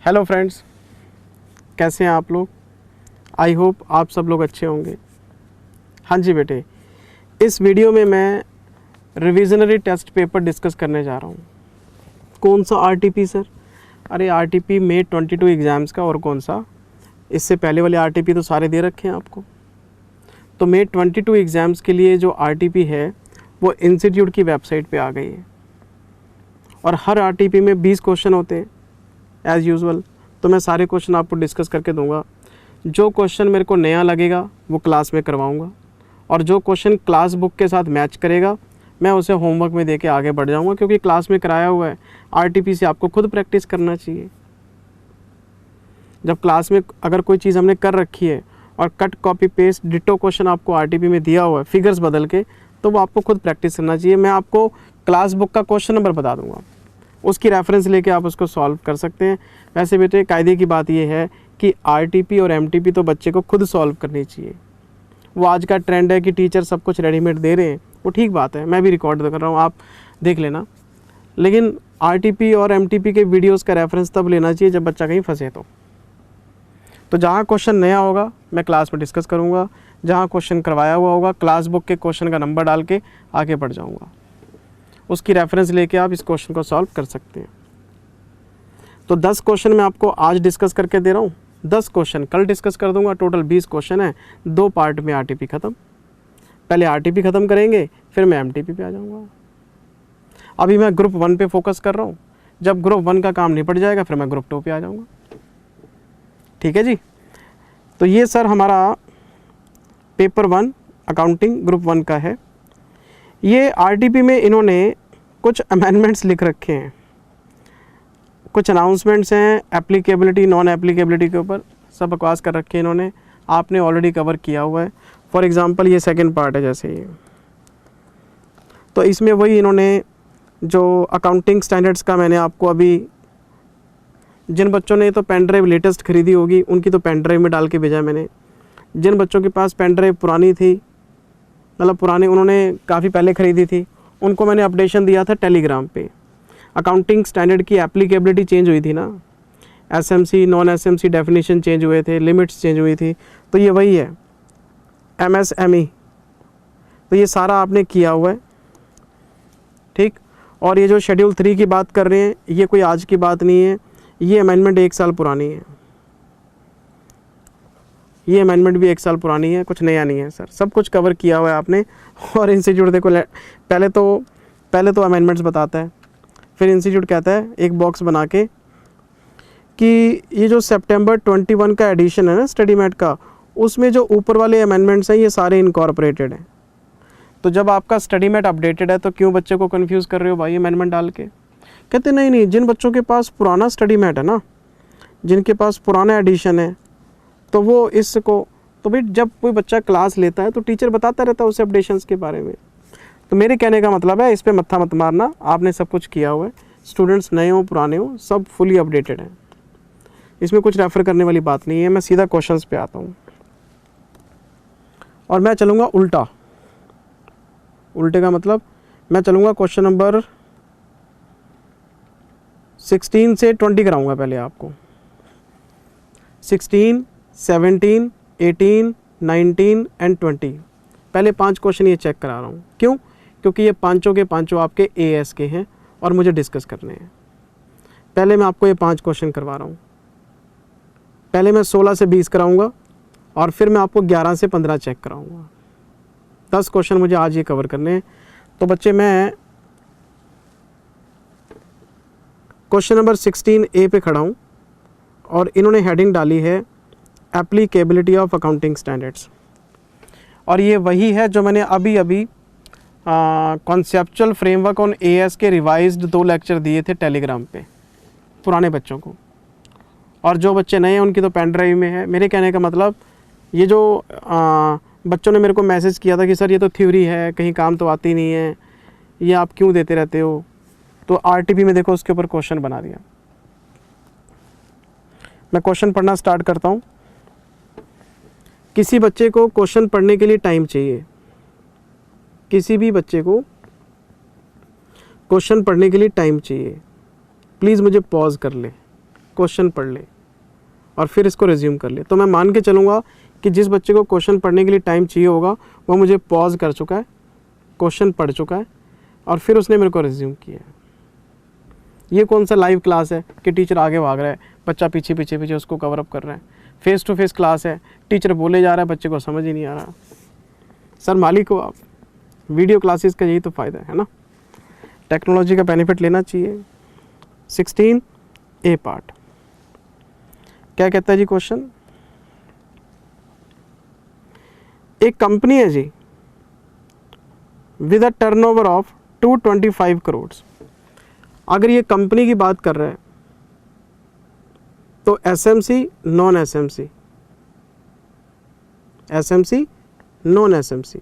Hello friends, कैसे हैं आप लोग। आई होप आप सब लोग अच्छे होंगे। हाँ जी बेटे, इस वीडियो में मैं रिविजनरी टेस्ट पेपर डिस्कस करने जा रहा हूँ। कौन सा आरटीपी सर? अरे आरटीपी मे 22 एग्ज़ाम्स का। और कौन सा? इससे पहले वाले आरटीपी तो सारे दे रखे हैं आपको। तो मे 22 एग्ज़ाम्स के लिए जो आरटीपी है वो इंस्टीट्यूट की वेबसाइट पे आ गई है और हर आरटीपी में 20 क्वेश्चन होते हैं एज़ यूजुअल। तो मैं सारे क्वेश्चन आपको डिस्कस करके दूंगा। जो क्वेश्चन मेरे को नया लगेगा वो क्लास में करवाऊंगा और जो क्वेश्चन क्लास बुक के साथ मैच करेगा मैं उसे होमवर्क में दे के आगे बढ़ जाऊंगा, क्योंकि क्लास में कराया हुआ है। आरटीपी से आपको खुद प्रैक्टिस करना चाहिए। जब क्लास में अगर कोई चीज़ हमने कर रखी है और cut copy paste ditto question आपको आरटीपी में दिया हुआ है फिगर्स बदल के, तो वो आपको खुद प्रैक्टिस करना चाहिए। मैं आपको क्लास बुक का क्वेश्चन नंबर बता दूंगा, उसकी रेफरेंस लेके आप उसको सॉल्व कर सकते हैं। वैसे बेटे कायदे की बात यह है कि आरटीपी और एमटीपी तो बच्चे को खुद सॉल्व करनी चाहिए। वो आज का ट्रेंड है कि टीचर सब कुछ रेडीमेड दे रहे हैं, वो ठीक बात है, मैं भी रिकॉर्ड कर रहा हूँ, आप देख लेना। लेकिन आरटीपी और एमटीपी के वीडियोस का रेफरेंस तब लेना चाहिए जब बच्चा कहीं फंसे। तो जहाँ क्वेश्चन नया होगा मैं क्लास में डिस्कस करूँगा, जहाँ क्वेश्चन करवाया हुआ होगा क्लास बुक के क्वेश्चन का नंबर डाल के आगे बढ़ जाऊँगा। उसकी रेफरेंस लेके आप इस क्वेश्चन को सॉल्व कर सकते हैं। तो 10 क्वेश्चन मैं आपको आज डिस्कस करके दे रहा हूँ, 10 क्वेश्चन कल डिस्कस कर दूंगा। टोटल 20 क्वेश्चन है, 2 पार्ट में आरटीपी ख़त्म। पहले आरटीपी ख़त्म करेंगे, फिर मैं एमटीपी पे आ जाऊँगा। अभी मैं ग्रुप 1 पे फोकस कर रहा हूँ, जब ग्रुप 1 का काम निपट जाएगा फिर मैं ग्रुप 2 पे आ जाऊँगा। ठीक है जी। तो ये सर हमारा पेपर 1 अकाउंटिंग ग्रुप 1 का है। ये आरटीपी में इन्होंने कुछ अमेंडमेंट्स लिख रखे हैं, कुछ अनाउंसमेंट्स हैं एप्लीकेबिलिटी नॉन एप्लीकेबिलिटी के ऊपर, सब बकवास कर रखे हैं इन्होंने। आपने ऑलरेडी कवर किया हुआ है। फॉर एग्जांपल ये सेकंड पार्ट है जैसे ये, तो इसमें वही इन्होंने जो अकाउंटिंग स्टैंडर्ड्स का मैंने आपको अभी, जिन बच्चों ने तो पेन ड्राइव लेटेस्ट खरीदी होगी उनकी तो पेन ड्राइव में डाल के भेजा मैंने। जिन बच्चों के पास पेन ड्राइव पुरानी थी, मतलब पुरानी उन्होंने काफ़ी पहले ख़रीदी थी, उनको मैंने अपडेशन दिया था टेलीग्राम पे। अकाउंटिंग स्टैंडर्ड की एप्लीकेबिलिटी चेंज हुई थी ना, SMC non SMC definition change हुए थे, लिमिट्स चेंज हुई थी, तो ये वही है एमएसएमई। तो ये सारा आपने किया हुआ है, ठीक। और ये जो शेड्यूल 3 की बात कर रहे हैं ये कोई आज की बात नहीं है, ये अमेंडमेंट 1 साल पुरानी है। ये अमेंडमेंट भी 1 साल पुरानी है, कुछ नया नहीं है सर, सब कुछ कवर किया हुआ है आपने। और इंस्टीट्यूट देखो, पहले तो अमेंडमेंट्स बताता है, फिर इंस्टीट्यूट कहता है एक बॉक्स बना के कि ये जो सितंबर 21 का एडिशन है ना स्टडी मैट का, उसमें जो ऊपर वाले अमेंडमेंट्स हैं ये सारे इनकॉर्पोरेटेड हैं। तो जब आपका स्टडी मैट अपडेटेड है तो क्यों बच्चे को कन्फ्यूज़ कर रहे हो भाई अमेंडमेंट डाल के? कहते नहीं, जिन बच्चों के पास पुराना स्टडी मैट है ना, जिनके पास पुराना एडिशन है, तो वो इसको, तो भाई जब कोई बच्चा क्लास लेता है तो टीचर बताता रहता है उसे अपडेशंस के बारे में। तो मेरे कहने का मतलब है इस पर मत्था मत मारना, आपने सब कुछ किया हुआ है। स्टूडेंट्स नए हो पुराने हो सब फुली अपडेटेड हैं, इसमें कुछ रेफ़र करने वाली बात नहीं है। मैं सीधा क्वेश्चंस पे आता हूँ और मैं चलूँगा उल्टा। उल्टे का मतलब मैं चलूँगा क्वेश्चन नंबर 16 से 20 कराऊँगा पहले आपको। 16, 17, 18, 19 एंड 20 पहले 5 क्वेश्चन ये चेक करा रहा हूँ। क्यों? क्योंकि ये पांचों के पांचों आपके एएस के हैं और मुझे डिस्कस करने हैं। पहले मैं आपको ये 5 क्वेश्चन करवा रहा हूँ। पहले मैं 16 से 20 कराऊँगा और फिर मैं आपको 11 से 15 चेक कराऊँगा। 10 क्वेश्चन मुझे आज ये कवर करने हैं। तो बच्चे मैं क्वेश्चन नंबर 16A पे खड़ा हूँ और इन्होंने हेडिंग डाली है एप्लीकेबिलिटी ऑफ अकाउंटिंग स्टैंडर्ड्स, और ये वही है जो मैंने अभी कॉन्सेप्चुअल फ्रेमवर्क ऑन एएस के रिवाइज्ड 2 लेक्चर दिए थे टेलीग्राम पे पुराने बच्चों को, और जो बच्चे नए हैं उनकी तो पेन ड्राइव में है। मेरे कहने का मतलब ये जो बच्चों ने मेरे को मैसेज किया था कि सर ये तो थ्योरी है, कहीं काम तो आती नहीं है, ये आप क्यों देते रहते हो, तो आरटीपी में देखो उसके ऊपर क्वेश्चन बना दिया। मैं क्वेश्चन पढ़ना स्टार्ट करता हूँ। किसी बच्चे को क्वेश्चन पढ़ने के लिए टाइम चाहिए, किसी भी बच्चे को क्वेश्चन पढ़ने के लिए टाइम चाहिए, प्लीज़ मुझे पॉज कर ले। क्वेश्चन पढ़ ले और फिर इसको रिज्यूम कर ले, तो मैं मान के चलूँगा कि जिस बच्चे को क्वेश्चन पढ़ने के लिए टाइम चाहिए होगा वो मुझे पॉज कर चुका है, क्वेश्चन पढ़ चुका है और फिर उसने मेरे को रिज्यूम किया है। ये कौन सा लाइव क्लास है कि टीचर आगे भाग रहा है, बच्चा पीछे पीछे पीछे उसको कवर अप कर रहा है। फेस टू फेस क्लास है, टीचर बोले जा रहा है, बच्चे को समझ ही नहीं आ रहा। सर मालिक हो आप, वीडियो क्लासेस का यही तो फ़ायदा है ना, टेक्नोलॉजी का बेनिफिट लेना चाहिए। 16A पार्ट क्या कहता है जी क्वेश्चन, एक कंपनी है जी with a turnover of 225 crore. अगर ये कंपनी की बात कर रहे हैं तो SMC non SMC, SMC non SMC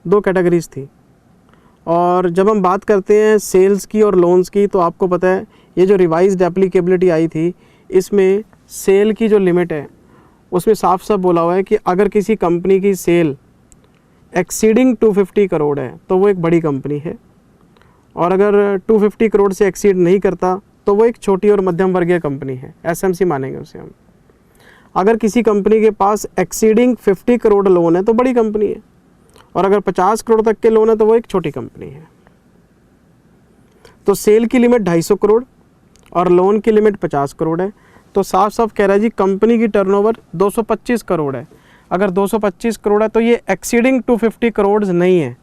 दो कैटेगरीज थी। और जब हम बात करते हैं सेल्स की और लोन्स की तो आपको पता है ये जो रिवाइज्ड एप्लीकेबिलिटी आई थी इसमें सेल की जो लिमिट है उसमें साफ साफ बोला हुआ है कि अगर किसी कंपनी की सेल एक्सीडिंग 250 करोड़ है तो वो एक बड़ी कंपनी है, और अगर 250 करोड़ से एक्सीड नहीं करता तो वो एक छोटी और मध्यम वर्गीय कंपनी है, एसएमसी मानेंगे उसे हम। अगर किसी कंपनी के पास एक्सीडिंग 50 करोड़ लोन है तो बड़ी कंपनी है, और अगर 50 करोड़ तक के लोन है तो वो एक छोटी कंपनी है। तो सेल की लिमिट 250 करोड़ और लोन की लिमिट 50 करोड़ है, तो साफ साफ कह रहा है जी कंपनी की टर्नओवर 225 करोड़ है। अगर 225 करोड़ है तो ये एक्सीडिंग 250 करोड़ नहीं है,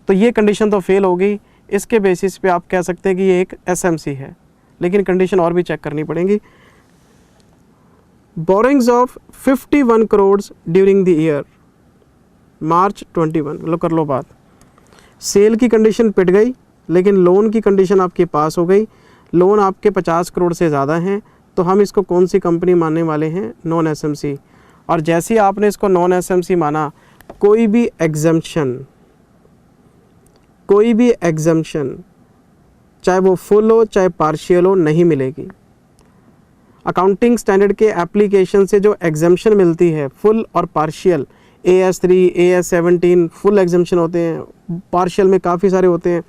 तो ये कंडीशन तो फेल हो गई। इसके बेसिस पे आप कह सकते हैं कि ये एक एसएमसी है, लेकिन कंडीशन और भी चेक करनी पड़ेगी। Borings of 51 crore during the year March 21, लो कर लो बात। सेल की कंडीशन पिट गई लेकिन लोन की कंडीशन आपके पास हो गई, लोन आपके 50 करोड़ से ज़्यादा हैं, तो हम इसको कौन सी कंपनी मानने वाले हैं, नॉन एसएमसी। और जैसे ही आपने इसको नॉन एसएमसी माना, कोई भी एग्जम्पशन चाहे वो फुल हो चाहे पार्शियल हो नहीं मिलेगी। अकाउंटिंग स्टैंडर्ड के एप्लीकेशन से जो एग्जम्पशन मिलती है फुल और partial, AS3 AS17 full exemption होते हैं, पार्शियल में काफ़ी सारे होते हैं।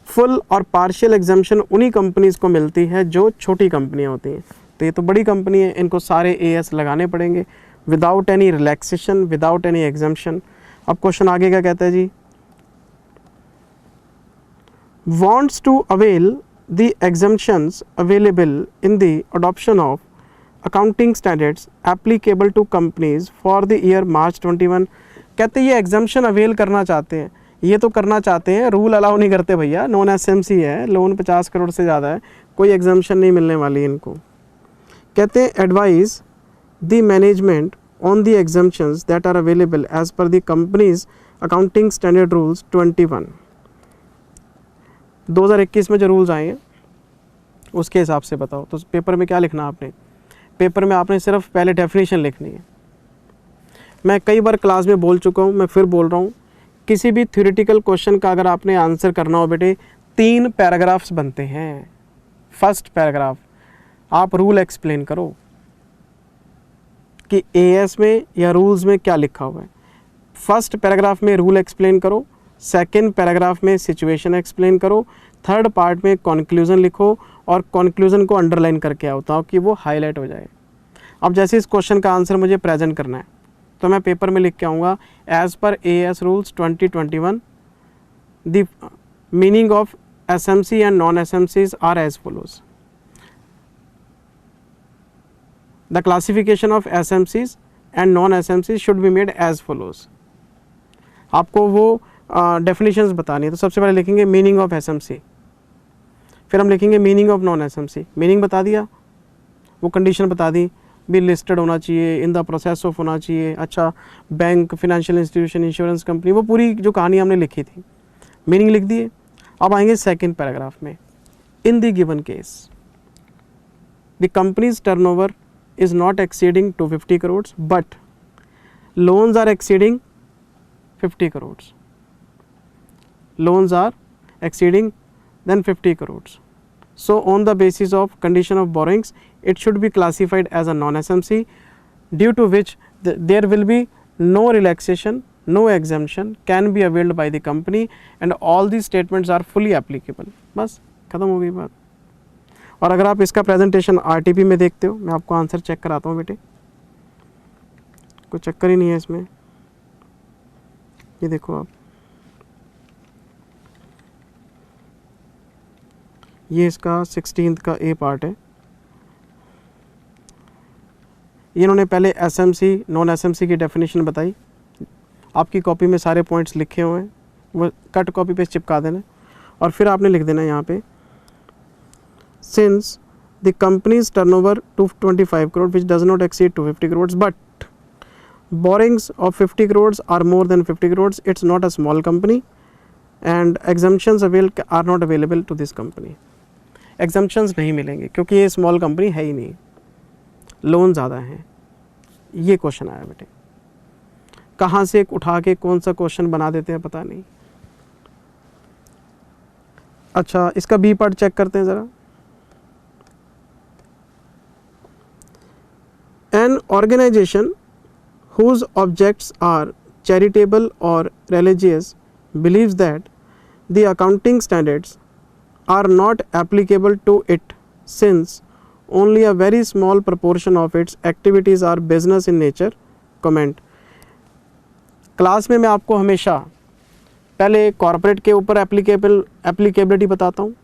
फुल और पार्शियल एग्जम्पशन उन्हीं कंपनीज़ को मिलती है जो छोटी कंपनियां होती हैं। तो ये तो बड़ी कंपनी है, इनको सारे AS लगाने पड़ेंगे without any relaxation, without any exemption. अब क्वेश्चन आगे क्या कहता है जी, wants to avail the exemptions available in the adoption of accounting standards applicable to companies for the year March 21। कहते हैं ये एग्जम्पशन अवेल करना चाहते हैं, ये तो करना चाहते हैं, रूल अलाउ नहीं करते भैया, नॉन एसएमसी है, लोन 50 करोड़ से ज़्यादा है, कोई एग्जम्पशन नहीं मिलने वाली इनको। कहते हैं advise the management on the exemptions that are available as per the company's accounting standard rules 21। 2021 में जो रूल्स आए हैं उसके हिसाब से बताओ। तो पेपर में क्या लिखना आपने, पेपर में आपने सिर्फ पहले डेफिनेशन लिखनी है। मैं कई बार क्लास में बोल चुका हूँ, मैं फिर बोल रहा हूँ, किसी भी थ्योरेटिकल क्वेश्चन का अगर आपने आंसर करना हो बेटे 3 पैराग्राफ्स बनते हैं। फर्स्ट पैराग्राफ आप रूल एक्सप्लेन करो कि AS में या रूल्स में क्या लिखा हुआ है। फर्स्ट पैराग्राफ में रूल एक्सप्लेन करो, सेकेंड पैराग्राफ में सिचुएशन एक्सप्लेन करो, थर्ड पार्ट में कंक्लूजन लिखो और कंक्लूजन को अंडरलाइन करके आओ ताकि वो हाईलाइट हो जाए। अब जैसे इस क्वेश्चन का आंसर मुझे प्रेजेंट करना है तो मैं पेपर में लिख के आऊँगा as per AS rules 2021 the meaning of SMC and non SMCs are as follows. The classification of SMCs and non SMCs should be made as follows. आपको वो डेफिनेशंस बतानी है, तो सबसे पहले लिखेंगे मीनिंग ऑफ SMC, फिर हम लिखेंगे meaning of non SMC। Meaning बता दिया, वो कंडीशन बता दी, भी लिस्टेड होना चाहिए, इन द प्रोसेस ऑफ होना चाहिए, अच्छा bank, financial institution, insurance company, वो पूरी जो कहानी हमने लिखी थी, मीनिंग लिख दिए। अब आएंगे सेकेंड पैराग्राफ में, in the given case the company's turnover is not exceeding 250 crore but loans are exceeding 50 crore, loans are exceeding than 50 crores. So on the basis of condition of borrowings, it should be classified as a non-SMC, due to which there will be no relaxation, no exemption can be availed by the company and all these statements are fully applicable। बस खत्म हो गई बात। और अगर आप इसका presentation RTP में देखते हो, मैं आपको आंसर चेक कराता हूँ बेटे, कोई चक्कर ही नहीं है इसमें। ये देखो आप, ये इसका 16th का ए पार्ट है। इन्होंने पहले एसएमसी नॉन एसएमसी की डेफिनेशन बताई, आपकी कॉपी में सारे पॉइंट्स लिखे हुए हैं, वो कट कॉपी पे चिपका देना और फिर आपने लिख देना यहाँ पे, since the company's turnover 225 crore which does not exceed 250 crore but borrowings of 50 crores are more than 50 crores, it's not a small company and exemptions are not available to this company। exemptions नहीं मिलेंगे क्योंकि ये स्मॉल कंपनी है ही नहीं, loan ज़्यादा हैं। ये question आया बेटे, कहाँ से उठा के कौन सा क्वेश्चन बना देते हैं पता नहीं। अच्छा, इसका बी पार्ट चेक करते हैं ज़रा। An organisation whose objects are charitable or religious believes that the accounting standards are not applicable to it since only a very small proportion of its activities are business in nature। comment। Class में मैं आपको हमेशा पहले corporate के ऊपर applicability बताता हूँ,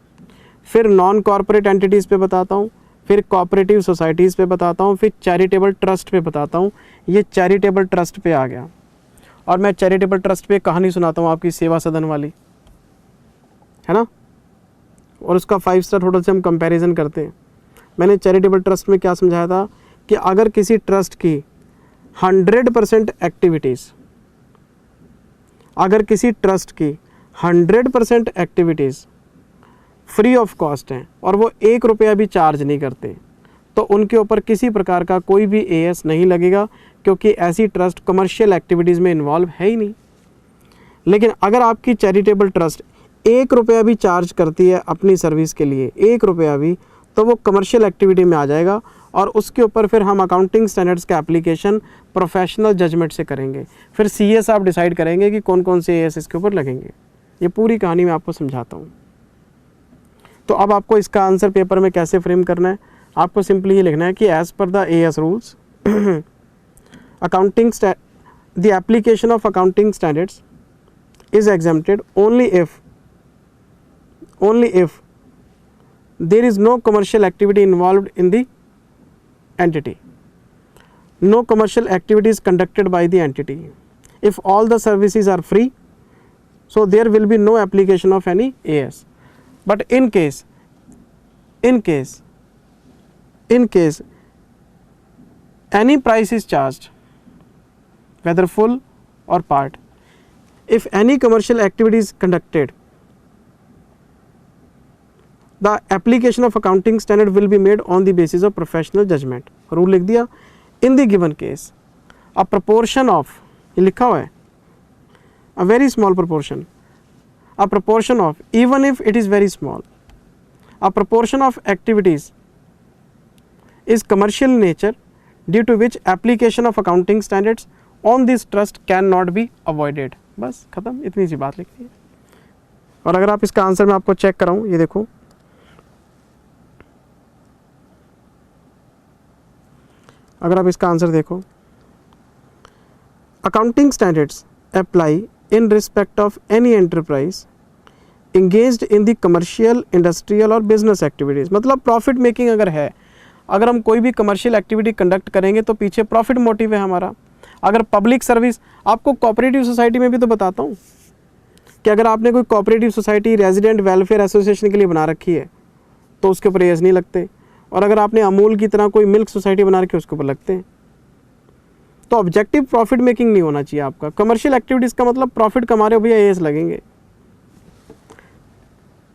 फिर नॉन कॉर्पोरेट एंटिटीज़ पे बताता हूँ, फिर कोऑपरेटिव सोसाइटीज़ पे बताता हूँ, फिर चैरिटेबल ट्रस्ट पे बताता हूँ। ये चैरिटेबल ट्रस्ट पे आ गया और मैं चैरिटेबल ट्रस्ट पे कहानी सुनाता हूँ आपकी, सेवा सदन वाली, है ना, और उसका 5 स्टार होटल से हम कंपैरिजन करते हैं। मैंने चैरिटेबल ट्रस्ट में क्या समझाया था कि अगर किसी ट्रस्ट की 100% एक्टिविटीज़, अगर किसी ट्रस्ट की 100% एक्टिविटीज़ फ्री ऑफ कॉस्ट हैं और वो 1 रुपया भी चार्ज नहीं करते, तो उनके ऊपर किसी प्रकार का कोई भी एएस नहीं लगेगा, क्योंकि ऐसी ट्रस्ट कमर्शियल एक्टिविटीज़ में इन्वॉल्व है ही नहीं। लेकिन अगर आपकी चैरिटेबल ट्रस्ट 1 रुपया भी चार्ज करती है अपनी सर्विस के लिए, 1 रुपया भी, तो वो कमर्शियल एक्टिविटी में आ जाएगा और उसके ऊपर फिर हम अकाउंटिंग स्टैंडर्ड्स का एप्लीकेशन प्रोफेशनल जजमेंट से करेंगे। फिर सीएस आप डिसाइड करेंगे कि कौन कौन से एएस इसके ऊपर लगेंगे। ये पूरी कहानी मैं आपको समझाता हूँ। तो अब आपको इसका आंसर पेपर में कैसे फ्रेम करना है, आपको सिंपली ये लिखना है कि as per the AS rules accounting the application of accounting standards is exempted only if there is no commercial activity involved in the entity, no commercial activity is conducted by the entity, if all the services are free, so there will be no application of any AS। but in case any price is charged, whether full or part, if any commercial activity is conducted, the application of accounting standard will be made on the basis of professional judgment। Rule लिख दिया। in the given case a proportion of, ये लिखा हुआ है, a very small proportion, a proportion of, even if it is very small, a proportion of activities is commercial in nature due to which application of accounting standards on this trust cannot be avoided। बस खत्म, इतनी सी बात लिखनी है। और अगर आप इसका आंसर मैं आपको चेक कराऊं, ये देखो, अगर आप इसका आंसर देखो, accounting standards apply in respect of any enterprise engaged in the commercial, industrial और बिजनेस एक्टिविटीज़। मतलब प्रॉफिट मेकिंग अगर है, अगर हम कोई भी कमर्शियल एक्टिविटी कंडक्ट करेंगे तो पीछे प्रॉफिट मोटिव है हमारा। अगर पब्लिक सर्विस, आपको कोऑपरेटिव सोसाइटी में भी तो बताता हूँ कि अगर आपने कोई cooperative society resident welfare association के लिए बना रखी है तो उसके ऊपर एएस नहीं लगते, और अगर आपने अमूल की तरह कोई मिल्क सोसाइटी बना रखी है उसके ऊपर लगते हैं। तो ऑब्जेक्टिव प्रॉफिट मेकिंग नहीं होना चाहिए आपका। कमर्शियल एक्टिविटीज़ का मतलब प्रॉफिट कमा रहे हो भैया, एएस लगेंगे।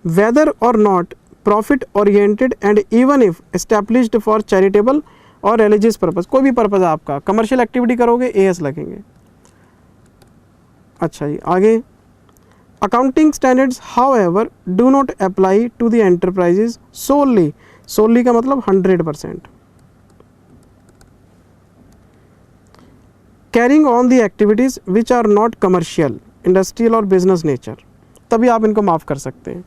वेदर और not profit oriented and even if established for charitable और रिलीजियस पर्पस, कोई भी पर्पस आपका, कमर्शियल एक्टिविटी करोगे एएस लगेंगे। अच्छा जी, आगे, accounting standards however do not apply to the enterprises solely, solely का मतलब 100%, carrying on the activities which are not commercial, industrial और बिजनेस नेचर, तभी आप इनको माफ कर सकते हैं।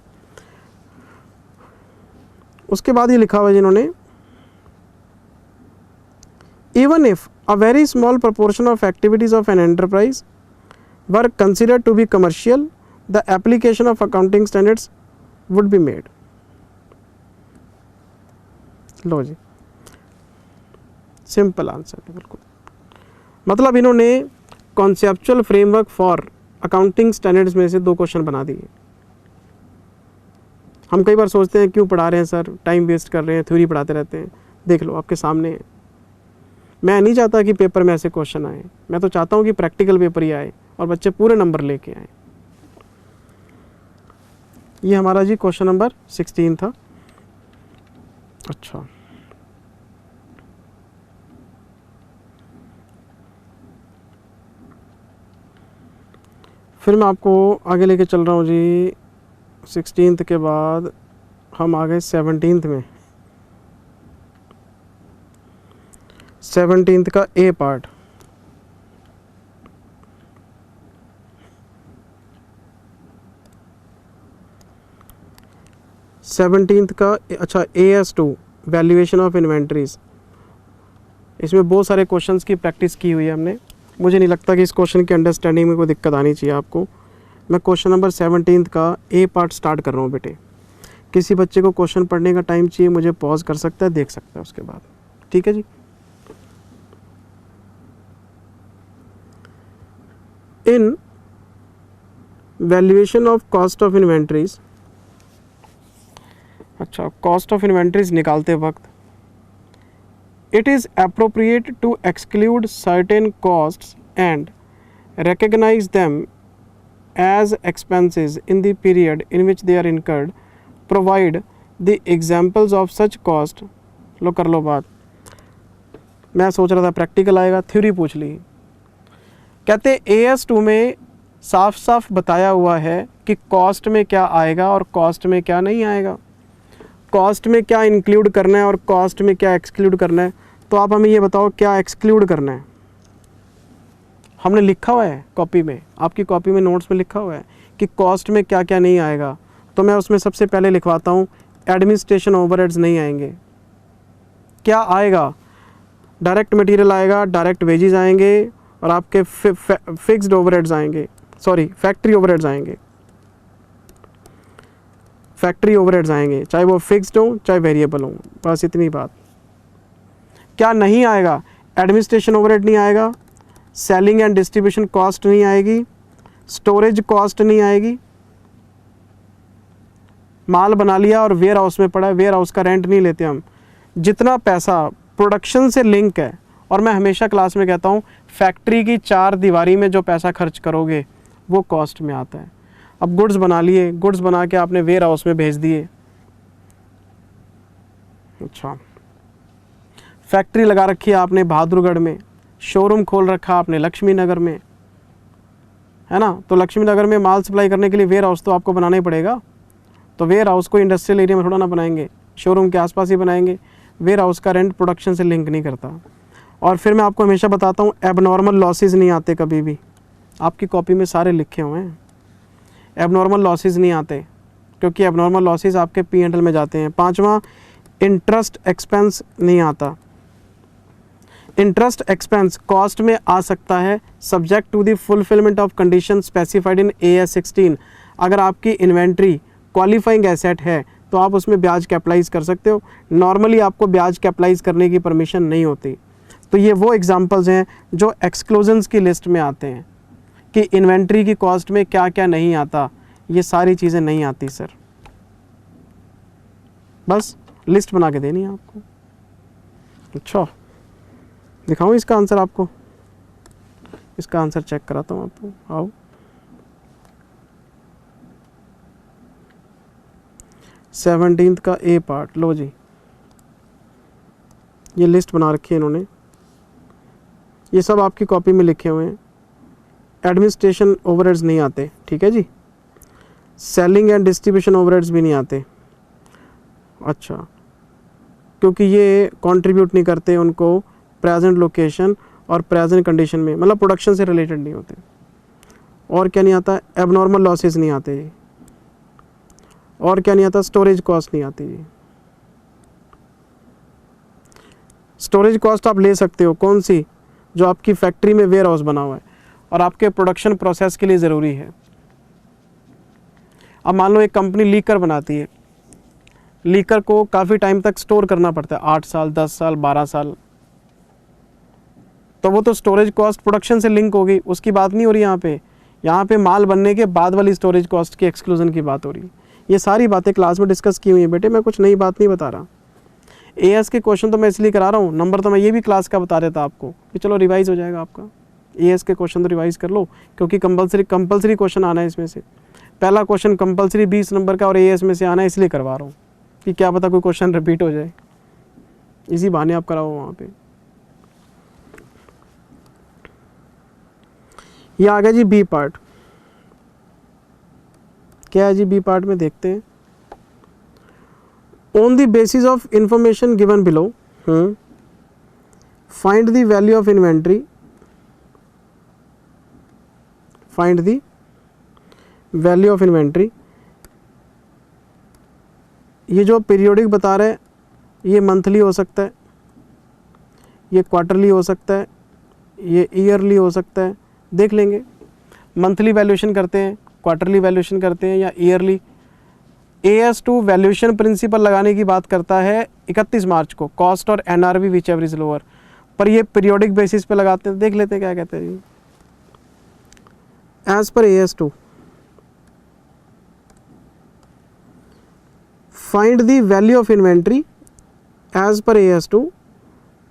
उसके बाद ये लिखा हुआ है जिन्होंने, even if a very small proportion of activities of an enterprise were considered to be commercial, the application of accounting standards would be made. लो जी, सिंपल आंसर है बिल्कुल। मतलब इन्होंने conceptual framework for accounting standards में से 2 question बना दिए। हम कई बार सोचते हैं क्यों पढ़ा रहे हैं सर, टाइम वेस्ट कर रहे हैं, थ्योरी पढ़ाते रहते हैं। देख लो आपके सामने है। मैं नहीं चाहता कि पेपर में ऐसे क्वेश्चन आए, मैं तो चाहता हूँ कि प्रैक्टिकल पेपर ही आए और बच्चे पूरे नंबर लेके आए। ये हमारा जी क्वेश्चन नंबर 16 था। अच्छा, फिर मैं आपको आगे लेके चल रहा हूँ जी। 16th के बाद हम आ गए 17th में। 17th का ए पार्ट। अच्छा, AS2 वैल्यूएशन ऑफ इन्वेंटरीज। इसमें बहुत सारे क्वेश्चंस की प्रैक्टिस की हुई है हमने। मुझे नहीं लगता कि इस क्वेश्चन की अंडरस्टैंडिंग में कोई दिक्कत आनी चाहिए आपको। मैं क्वेश्चन नंबर 17 का ए पार्ट स्टार्ट कर रहा हूँ बेटे। किसी बच्चे को क्वेश्चन पढ़ने का टाइम चाहिए, मुझे पॉज कर सकता है, देख सकता है उसके बाद। ठीक है जी। In valuation of cost of inventories. अच्छा, कॉस्ट ऑफ इन्वेंटरीज निकालते वक्त it is appropriate to exclude certain costs and recognize them as expenses in the period in which they are incurred. Provide the examples of such cost. लो कर लो बात। मैं सोच रहा था practical आएगा, थ्योरी पूछ ली। कहते AS2 में साफ साफ बताया हुआ है कि कॉस्ट में क्या आएगा और कॉस्ट में क्या नहीं आएगा, कॉस्ट में क्या इंक्लूड करना है और कॉस्ट में क्या एक्सक्लूड करना है। तो आप हमें ये बताओ क्या एक्सक्लूड करना है। हमने लिखा हुआ है कॉपी में, आपकी कॉपी में नोट्स में लिखा हुआ है कि कॉस्ट में क्या क्या नहीं आएगा। तो मैं उसमें सबसे पहले लिखवाता हूँ एडमिनिस्ट्रेशन ओवरहेड्स नहीं आएंगे। क्या आएगा? डायरेक्ट मटेरियल आएगा, डायरेक्ट वेजेस आएंगे और आपके फिक्स्ड ओवरहेड्स आएंगे, सॉरी फैक्ट्री ओवरहेड्स आएंगे। फैक्ट्री ओवरहेड्स आएंगे, चाहे वो फिक्स्ड हो चाहे वेरिएबल हो, बस इतनी बात। क्या नहीं आएगा? एडमिनिस्ट्रेशन ओवरहेड नहीं आएगा, सेलिंग एंड डिस्ट्रीब्यूशन कॉस्ट नहीं आएगी, स्टोरेज कॉस्ट नहीं आएगी। माल बना लिया और वेयर हाउस में पड़ा है, वेयर हाउस का रेंट नहीं लेते हम। जितना पैसा प्रोडक्शन से लिंक है, और मैं हमेशा क्लास में कहता हूँ फैक्ट्री की 4 दीवारी में जो पैसा खर्च करोगे वो कॉस्ट में आता है। अब गुड्स बना लिए, गुड्स बना के आपने वेयर हाउस में भेज दिए। अच्छा, फैक्ट्री लगा रखी है आपने बहादुरगढ़ में, शोरूम खोल रखा आपने लक्ष्मी नगर में, है ना। तो लक्ष्मी नगर में माल सप्लाई करने के लिए वेयर हाउस तो आपको बनाना ही पड़ेगा। तो वेयर हाउस को इंडस्ट्रियल एरिया में थोड़ा ना बनाएंगे, शोरूम के आसपास ही बनाएंगे। वेयर हाउस का रेंट प्रोडक्शन से लिंक नहीं करता। और फिर मैं आपको हमेशा बताता हूँ एबनॉर्मल लॉसेस नहीं आते कभी भी। आपकी कॉपी में सारे लिखे हुए हैं, एबनॉर्मल लॉसेस नहीं आते, क्योंकि एबनॉर्मल लॉसेस आपके P&L में जाते हैं। 5वां, इंटरेस्ट एक्सपेंस नहीं आता। इंटरेस्ट एक्सपेंस कॉस्ट में आ सकता है subject to the fulfilment of condition specified in AS 16। अगर आपकी इन्वेंट्री क्वालिफाइंग एसेट है तो आप उसमें ब्याज कैपिटलाइज कर सकते हो। नॉर्मली आपको ब्याज कैपिटलाइज करने की परमिशन नहीं होती। तो ये वो एग्जांपल्स हैं जो एक्सक्लूजन्स की लिस्ट में आते हैं कि इन्वेंट्री की कॉस्ट में क्या क्या नहीं आता। ये सारी चीज़ें नहीं आती सर, बस लिस्ट बना के देनी है आपको। अच्छा, दिखाऊं इसका आंसर आपको? इसका आंसर चेक कराता हूँ आपको, आओ। सेवनटीन्थ का ए पार्ट, लो जी, ये लिस्ट बना रखी है इन्होंने, ये सब आपकी कॉपी में लिखे हुए हैं। एडमिनिस्ट्रेशन ओवरहेड्स नहीं आते, ठीक है जी। सेलिंग एंड डिस्ट्रीब्यूशन ओवरहेड्स भी नहीं आते। अच्छा, क्योंकि ये कंट्रीब्यूट नहीं करते उनको प्रेजेंट लोकेशन और प्रेजेंट कंडीशन में, मतलब प्रोडक्शन से रिलेटेड नहीं होते। और क्या नहीं आता? एबनॉर्मल लॉसेस नहीं आते जी। और क्या नहीं आता? स्टोरेज कॉस्ट नहीं आती जी। स्टोरेज कॉस्ट आप ले सकते हो कौन सी, जो आपकी फैक्ट्री में वेयर हाउस बना हुआ है और आपके प्रोडक्शन प्रोसेस के लिए ज़रूरी है। अब मान लो एक कंपनी लीकर बनाती है, लीकर को काफ़ी टाइम तक स्टोर करना पड़ता है, 8 साल 10 साल 12 साल, तो वो तो स्टोरेज कॉस्ट प्रोडक्शन से लिंक होगी, उसकी बात नहीं हो रही यहाँ पे माल बनने के बाद वाली स्टोरेज कॉस्ट की एक्सक्लूजन की बात हो रही है। ये सारी बातें क्लास में डिस्कस की हुई है बेटे, मैं कुछ नई बात नहीं बता रहा। एएस के क्वेश्चन तो मैं इसलिए करा रहा हूँ, नंबर तो मैं ये भी क्लास का बता देता आपको कि चलो रिवाइज हो जाएगा आपका। एएस के क्वेश्चन तो रिवाइज कर लो, क्योंकि कंपलसरी क्वेश्चन आना है इसमें से। पहला क्वेश्चन कंपलसरी 20 नंबर का और एएस में से आना है, इसलिए करवा रहा हूँ कि क्या पता कोई क्वेश्चन रिपीट हो जाए, इसी बहाने आप कराओ वहाँ पे। ये आ गया जी बी पार्ट। क्या है जी बी पार्ट में, देखते हैं। On the basis of information given below find the value of inventory, find the value of inventory. ये जो पीरियोडिक बता रहे हैं ये मंथली हो सकता है, ये क्वार्टरली हो सकता है, ये ईयरली हो सकता है, देख लेंगे। मंथली वैल्यूएशन करते हैं, क्वार्टरली वैल्यूएशन करते हैं या ईयरली। AS2 वैल्यूएशन प्रिंसिपल लगाने की बात करता है 31 मार्च को, कॉस्ट और NRV which ever is lower, पर ये पीरियोडिक बेसिस पे लगाते हैं, देख लेते हैं क्या कहते हैं जी। As per AS2 find the value of inventory as per AS2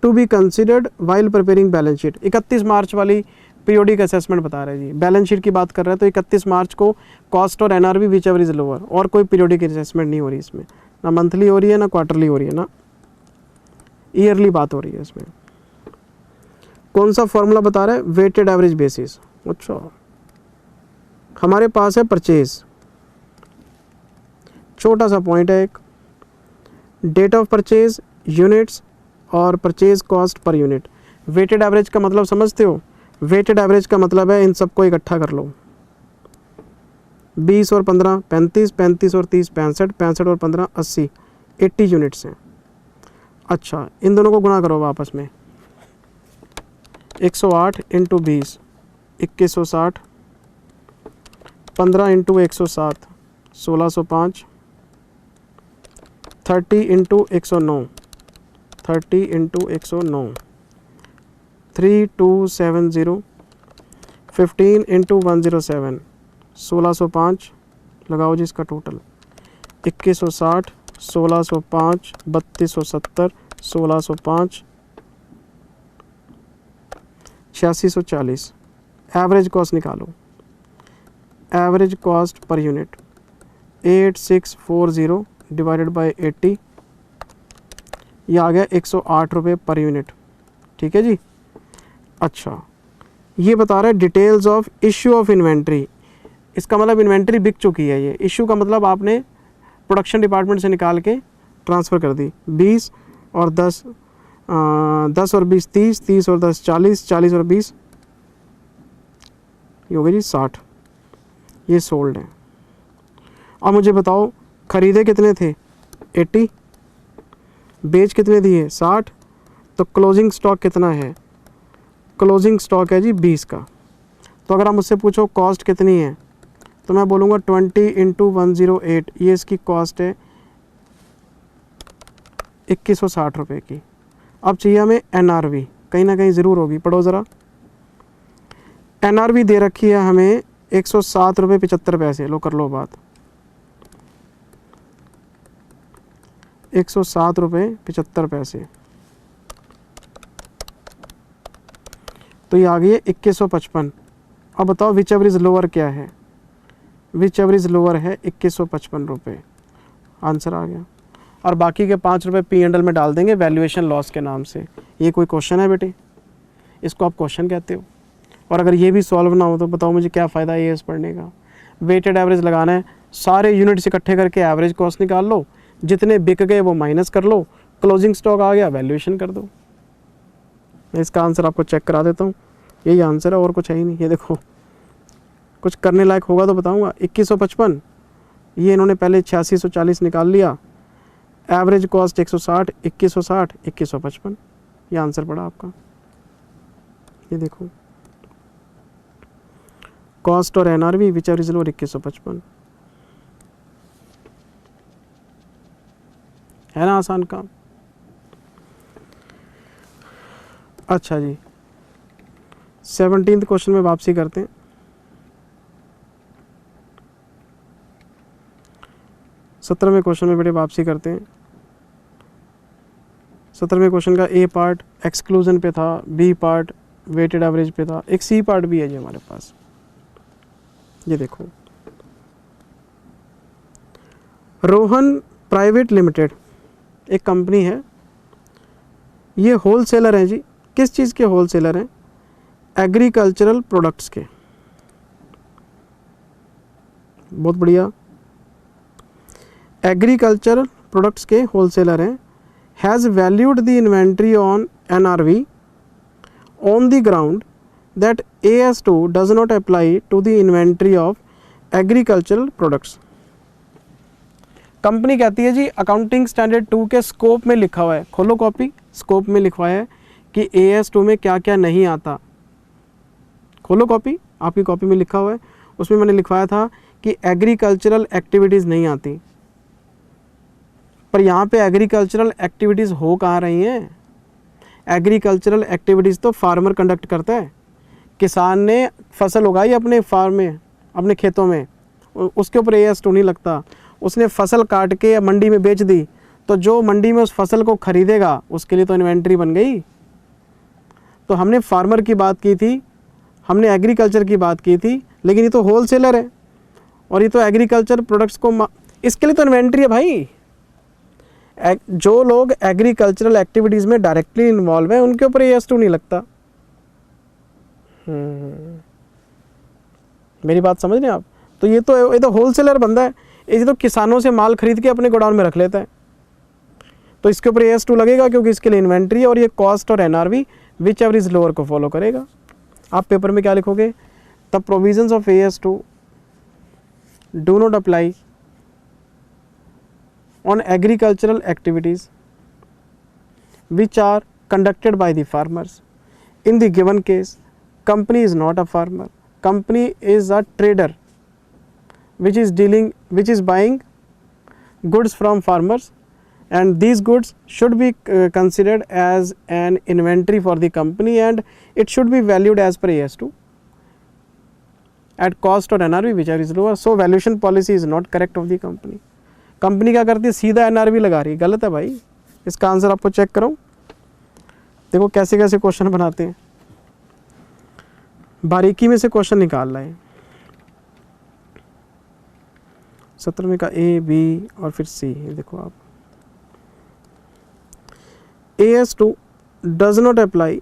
to be considered while preparing balance sheet. 31 March वाली पीरियोडिक असेसमेंट बता रहे हैं जी, बैलेंस शीट की बात कर रहे हैं तो 31 मार्च को कॉस्ट और NRV which ever is lower, और कोई पीरियोडिक असेसमेंट नहीं हो रही इसमें, ना मंथली हो रही है, ना क्वार्टरली हो रही है, ना ईयरली बात हो रही है इसमें। कौन सा फॉर्मूला बता रहा है, वेटेड एवरेज बेसिस। अच्छा, हमारे पास है परचेज, छोटा सा पॉइंट है एक, डेट ऑफ परचेज, यूनिट्स और purchase cost per unit. Weighted average का मतलब समझते हो, वेटेड एवरेज का मतलब है इन सबको इकट्ठा कर लो, 20 और 15 35, 35 और 30 65, 65 और 15 80, 80 यूनिट्स हैं। अच्छा, इन दोनों को गुणा करो आपस में, 108 into 20 2160, 15 into 107 1605, 30 into 109 30 into 109 3270, 15 into 107 1605, लगाओ जी इसका टोटल, 2160 1605 3270 1605 8640। एवरेज कॉस्ट निकालो, average cost per unit 8640 divided by 80, ये आ गया 108 रुपये पर यूनिट। ठीक है जी। अच्छा, ये बता रहा है details of issue of inventory, इसका मतलब इन्वेंट्री बिक चुकी है। ये इश्यू का मतलब आपने प्रोडक्शन डिपार्टमेंट से निकाल के ट्रांसफ़र कर दी, 20 और 10 10 और 20 30, 30 और 10 40, 40 और 20 ये हो गई जी 60, ये सोल्ड है। अब मुझे बताओ खरीदे कितने थे, 80, बेच कितने दिए, 60, तो क्लोजिंग स्टॉक कितना है, क्लोजिंग स्टॉक है जी 20 का। तो अगर आप मुझसे पूछो कॉस्ट कितनी है, तो मैं बोलूँगा 20 इंटू 108, ये इसकी कॉस्ट है 2160 रुपये की। अब चाहिए हमें NRV, कहीं ना कहीं ज़रूर होगी, पढ़ो ज़रा। NRV दे रखी है हमें 107 रुपये 75 पैसे, लो कर लो बात, 107 रुपये 75 पैसे, तो ये आ गई है 2155। अब बताओ विच एवर इज़ लोअर क्या है, विच एवर इज़ लोअर है 2155 रुपये, आंसर आ गया। और बाकी के 5 रुपये P&L में डाल देंगे वैल्यूएशन लॉस के नाम से। ये कोई क्वेश्चन है बेटे, इसको आप क्वेश्चन कहते हो। और अगर ये भी सॉल्व ना हो तो बताओ मुझे क्या फ़ायदा है एएस पढ़ने का। वेटेड एवरेज लगाना है, सारे यूनिट्स इकट्ठे करके एवरेज कॉस्ट निकाल लो, जितने बिक गए वो माइनस कर लो, क्लोजिंग स्टॉक आ गया वैल्यूएशन कर दो। मैं इसका आंसर आपको चेक करा देता हूँ, यही आंसर है और कुछ है ही नहीं। ये देखो, कुछ करने लायक होगा तो बताऊँगा। 2155, ये इन्होंने पहले 8640 निकाल लिया, एवरेज कॉस्ट 160, 2160, 2155, ये आंसर पड़ा आपका। ये देखो कॉस्ट और NRV which are is lower 2155, है ना आसान काम। अच्छा जी 17th क्वेश्चन में वापसी करते हैं। 17वें क्वेश्चन में बेटे वापसी करते हैं। 17वें क्वेश्चन का ए पार्ट एक्सक्लूजन पे था, बी पार्ट वेटेड एवरेज पे था, एक सी पार्ट भी है जी हमारे पास। ये देखो रोहन प्राइवेट लिमिटेड एक कंपनी है, ये होलसेलर हैं जी। किस चीज़ के होलसेलर हैं? एग्रीकल्चरल प्रोडक्ट्स के। बहुत बढ़िया, एग्रीकल्चरल प्रोडक्ट्स के होलसेलर हैं। Has valued the inventory on NRV on the ground that AS2 does not apply to the inventory of agricultural products. Company कहती है जी अकाउंटिंग स्टैंडर्ड 2 के स्कोप में लिखा हुआ है, खोलो कॉपी, स्कोप में लिखा है कि AS2 में क्या क्या नहीं आता। खोलो कॉपी, आपकी कॉपी में लिखा हुआ है, उसमें मैंने लिखवाया था कि एग्रीकल्चरल एक्टिविटीज़ नहीं आती। पर यहाँ पे एग्रीकल्चरल एक्टिविटीज़ हो कहाँ रही हैं? एग्रीकल्चरल एक्टिविटीज़ तो फार्मर कंडक्ट करता है। किसान ने फसल उगाई अपने फार्म में, अपने खेतों में, उसके ऊपर AS2 नहीं लगता। उसने फसल काट के मंडी में बेच दी, तो जो मंडी में उस फसल को खरीदेगा उसके लिए तो इन्वेंट्री बन गई। तो हमने फार्मर की बात की थी, हमने एग्रीकल्चर की बात की थी, लेकिन ये तो होलसेलर है और ये तो एग्रीकल्चर प्रोडक्ट्स को, इसके लिए तो इन्वेंट्री है भाई। जो लोग एग्रीकल्चरल एक्टिविटीज़ में डायरेक्टली इन्वॉल्व हैं उनके ऊपर AS2 नहीं लगता। मेरी बात समझ रहे हैं आप? तो ये तो होलसेलर बंदा है, ये तो किसानों से माल खरीद के अपने गोडाउन में रख लेता है, तो इसके ऊपर AS2 लगेगा क्योंकि इसके लिए इन्वेंट्री है और ये कॉस्ट और NRV which ever is lower को फॉलो करेगा। आप पेपर में क्या लिखोगे? The provisions of AS2 do not apply on agricultural activities which are conducted by the farmers. In the given case, company is not a farmer, company is a trader which is buying goods from farmers, and these goods should be considered as an inventory for the company and it should be valued as per AS2 at cost or NRV which is lower. So valuation policy is not correct of the company. Company क्या करती है? सीधा NRV लगा रही है, गलत है भाई। इसका आंसर आपको चेक करो, देखो कैसे कैसे क्वेश्चन बनाते हैं, बारीकी में से क्वेश्चन निकाल रहे हैं। 17वें का A, B और फिर C, देखो आप AS2 does not apply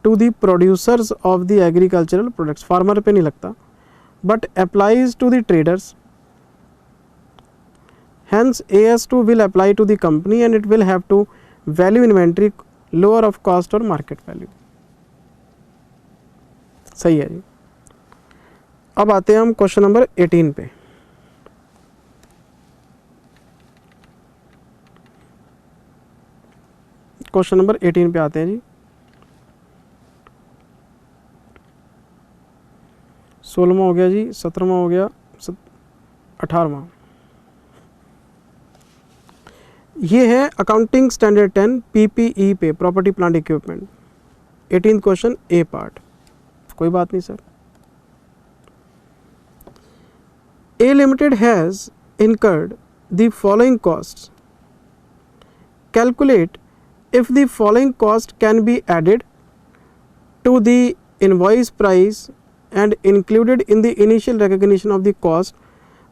to the producers of the agricultural products, farmer पे नहीं लगता, but applies to the traders. Hence AS2 will apply to the company and it will have to value inventory lower of cost or market value। सही है जी। अब आते हैं हम question number 18 पे। क्वेश्चन नंबर 18 पे आते हैं जी। 16वां हो गया जी, 17वां हो गया, 18वां। ये है अकाउंटिंग स्टैंडर्ड 10 PPE पे, property plant equipment. 18th question A part, कोई बात नहीं sir. A limited has incurred the following costs. Calculate if the following cost can be added to the invoice price and included in the initial recognition of the cost.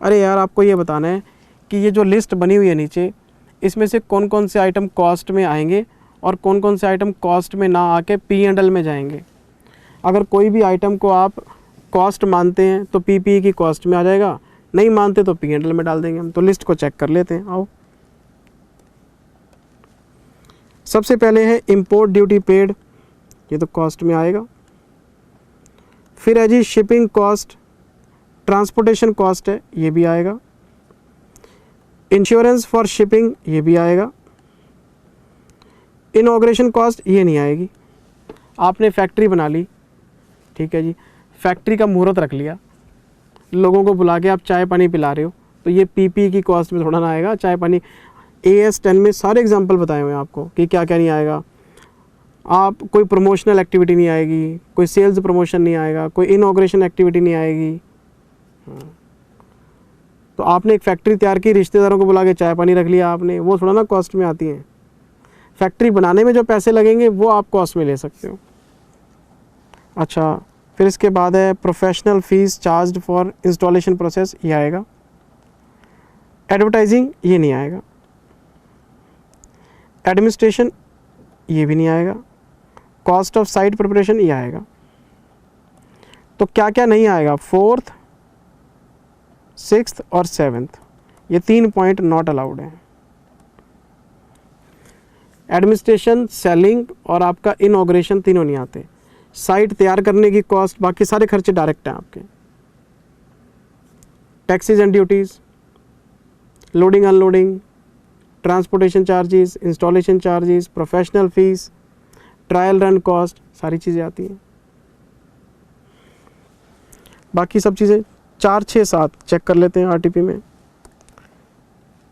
अरे यार आपको ये बताना है कि ये जो लिस्ट बनी हुई है नीचे, इसमें से कौन कौन से आइटम कॉस्ट में आएंगे और कौन कौन से आइटम कॉस्ट में ना आके P&L में जाएंगे। अगर कोई भी आइटम को आप कॉस्ट मानते हैं तो PPE की कॉस्ट में आ जाएगा, नहीं मानते तो P&L में डाल देंगे हम। तो लिस्ट को चेक कर लेते हैं, आओ। सबसे पहले है इंपोर्ट ड्यूटी पेड, ये तो कॉस्ट में आएगा। फिर है जी शिपिंग कॉस्ट, ट्रांसपोर्टेशन कॉस्ट है, ये भी आएगा। इंश्योरेंस फॉर शिपिंग, ये भी आएगा। इनॉग्रेशन कॉस्ट ये नहीं आएगी। आपने फैक्ट्री बना ली, ठीक है जी, फैक्ट्री का मुहूर्त रख लिया, लोगों को बुला के आप चाय पानी पिला रहे हो, तो ये पीपी की कॉस्ट में थोड़ा ना आएगा। चाय पानी AS 10 में सारे एग्जांपल बताए हुए हैं आपको कि क्या क्या नहीं आएगा। आप कोई प्रमोशनल एक्टिविटी नहीं आएगी, कोई सेल्स प्रमोशन नहीं आएगा, कोई इनॉग्रेशन एक्टिविटी नहीं आएगी। तो आपने एक फैक्ट्री तैयार की, रिश्तेदारों को बुला के चाय पानी रख लिया आपने, वो थोड़ा ना कॉस्ट में आती हैं। फैक्ट्री बनाने में जो पैसे लगेंगे वो आप कॉस्ट में ले सकते हो। अच्छा, फिर इसके बाद है professional fees charged for installation process, ये आएगा। एडवर्टाइजिंग ये नहीं आएगा। एडमिनिस्ट्रेशन ये भी नहीं आएगा। कॉस्ट ऑफ साइट प्रिपरेशन ये आएगा। तो क्या क्या नहीं आएगा, 4th, 6th और 7th, ये 3 पॉइंट नॉट अलाउड हैं। एडमिनिस्ट्रेशन, सेलिंग और आपका इनॉग्रेशन तीनों नहीं आते। साइट तैयार करने की कॉस्ट, बाकी सारे खर्चे डायरेक्ट हैं आपके। Taxes and duties, loading unloading, transportation charges, installation charges, professional fees, trial run cost, सारी चीज़ें आती हैं। बाकी सब चीज़ें 4, 6, 7 चेक कर लेते हैं RTP में।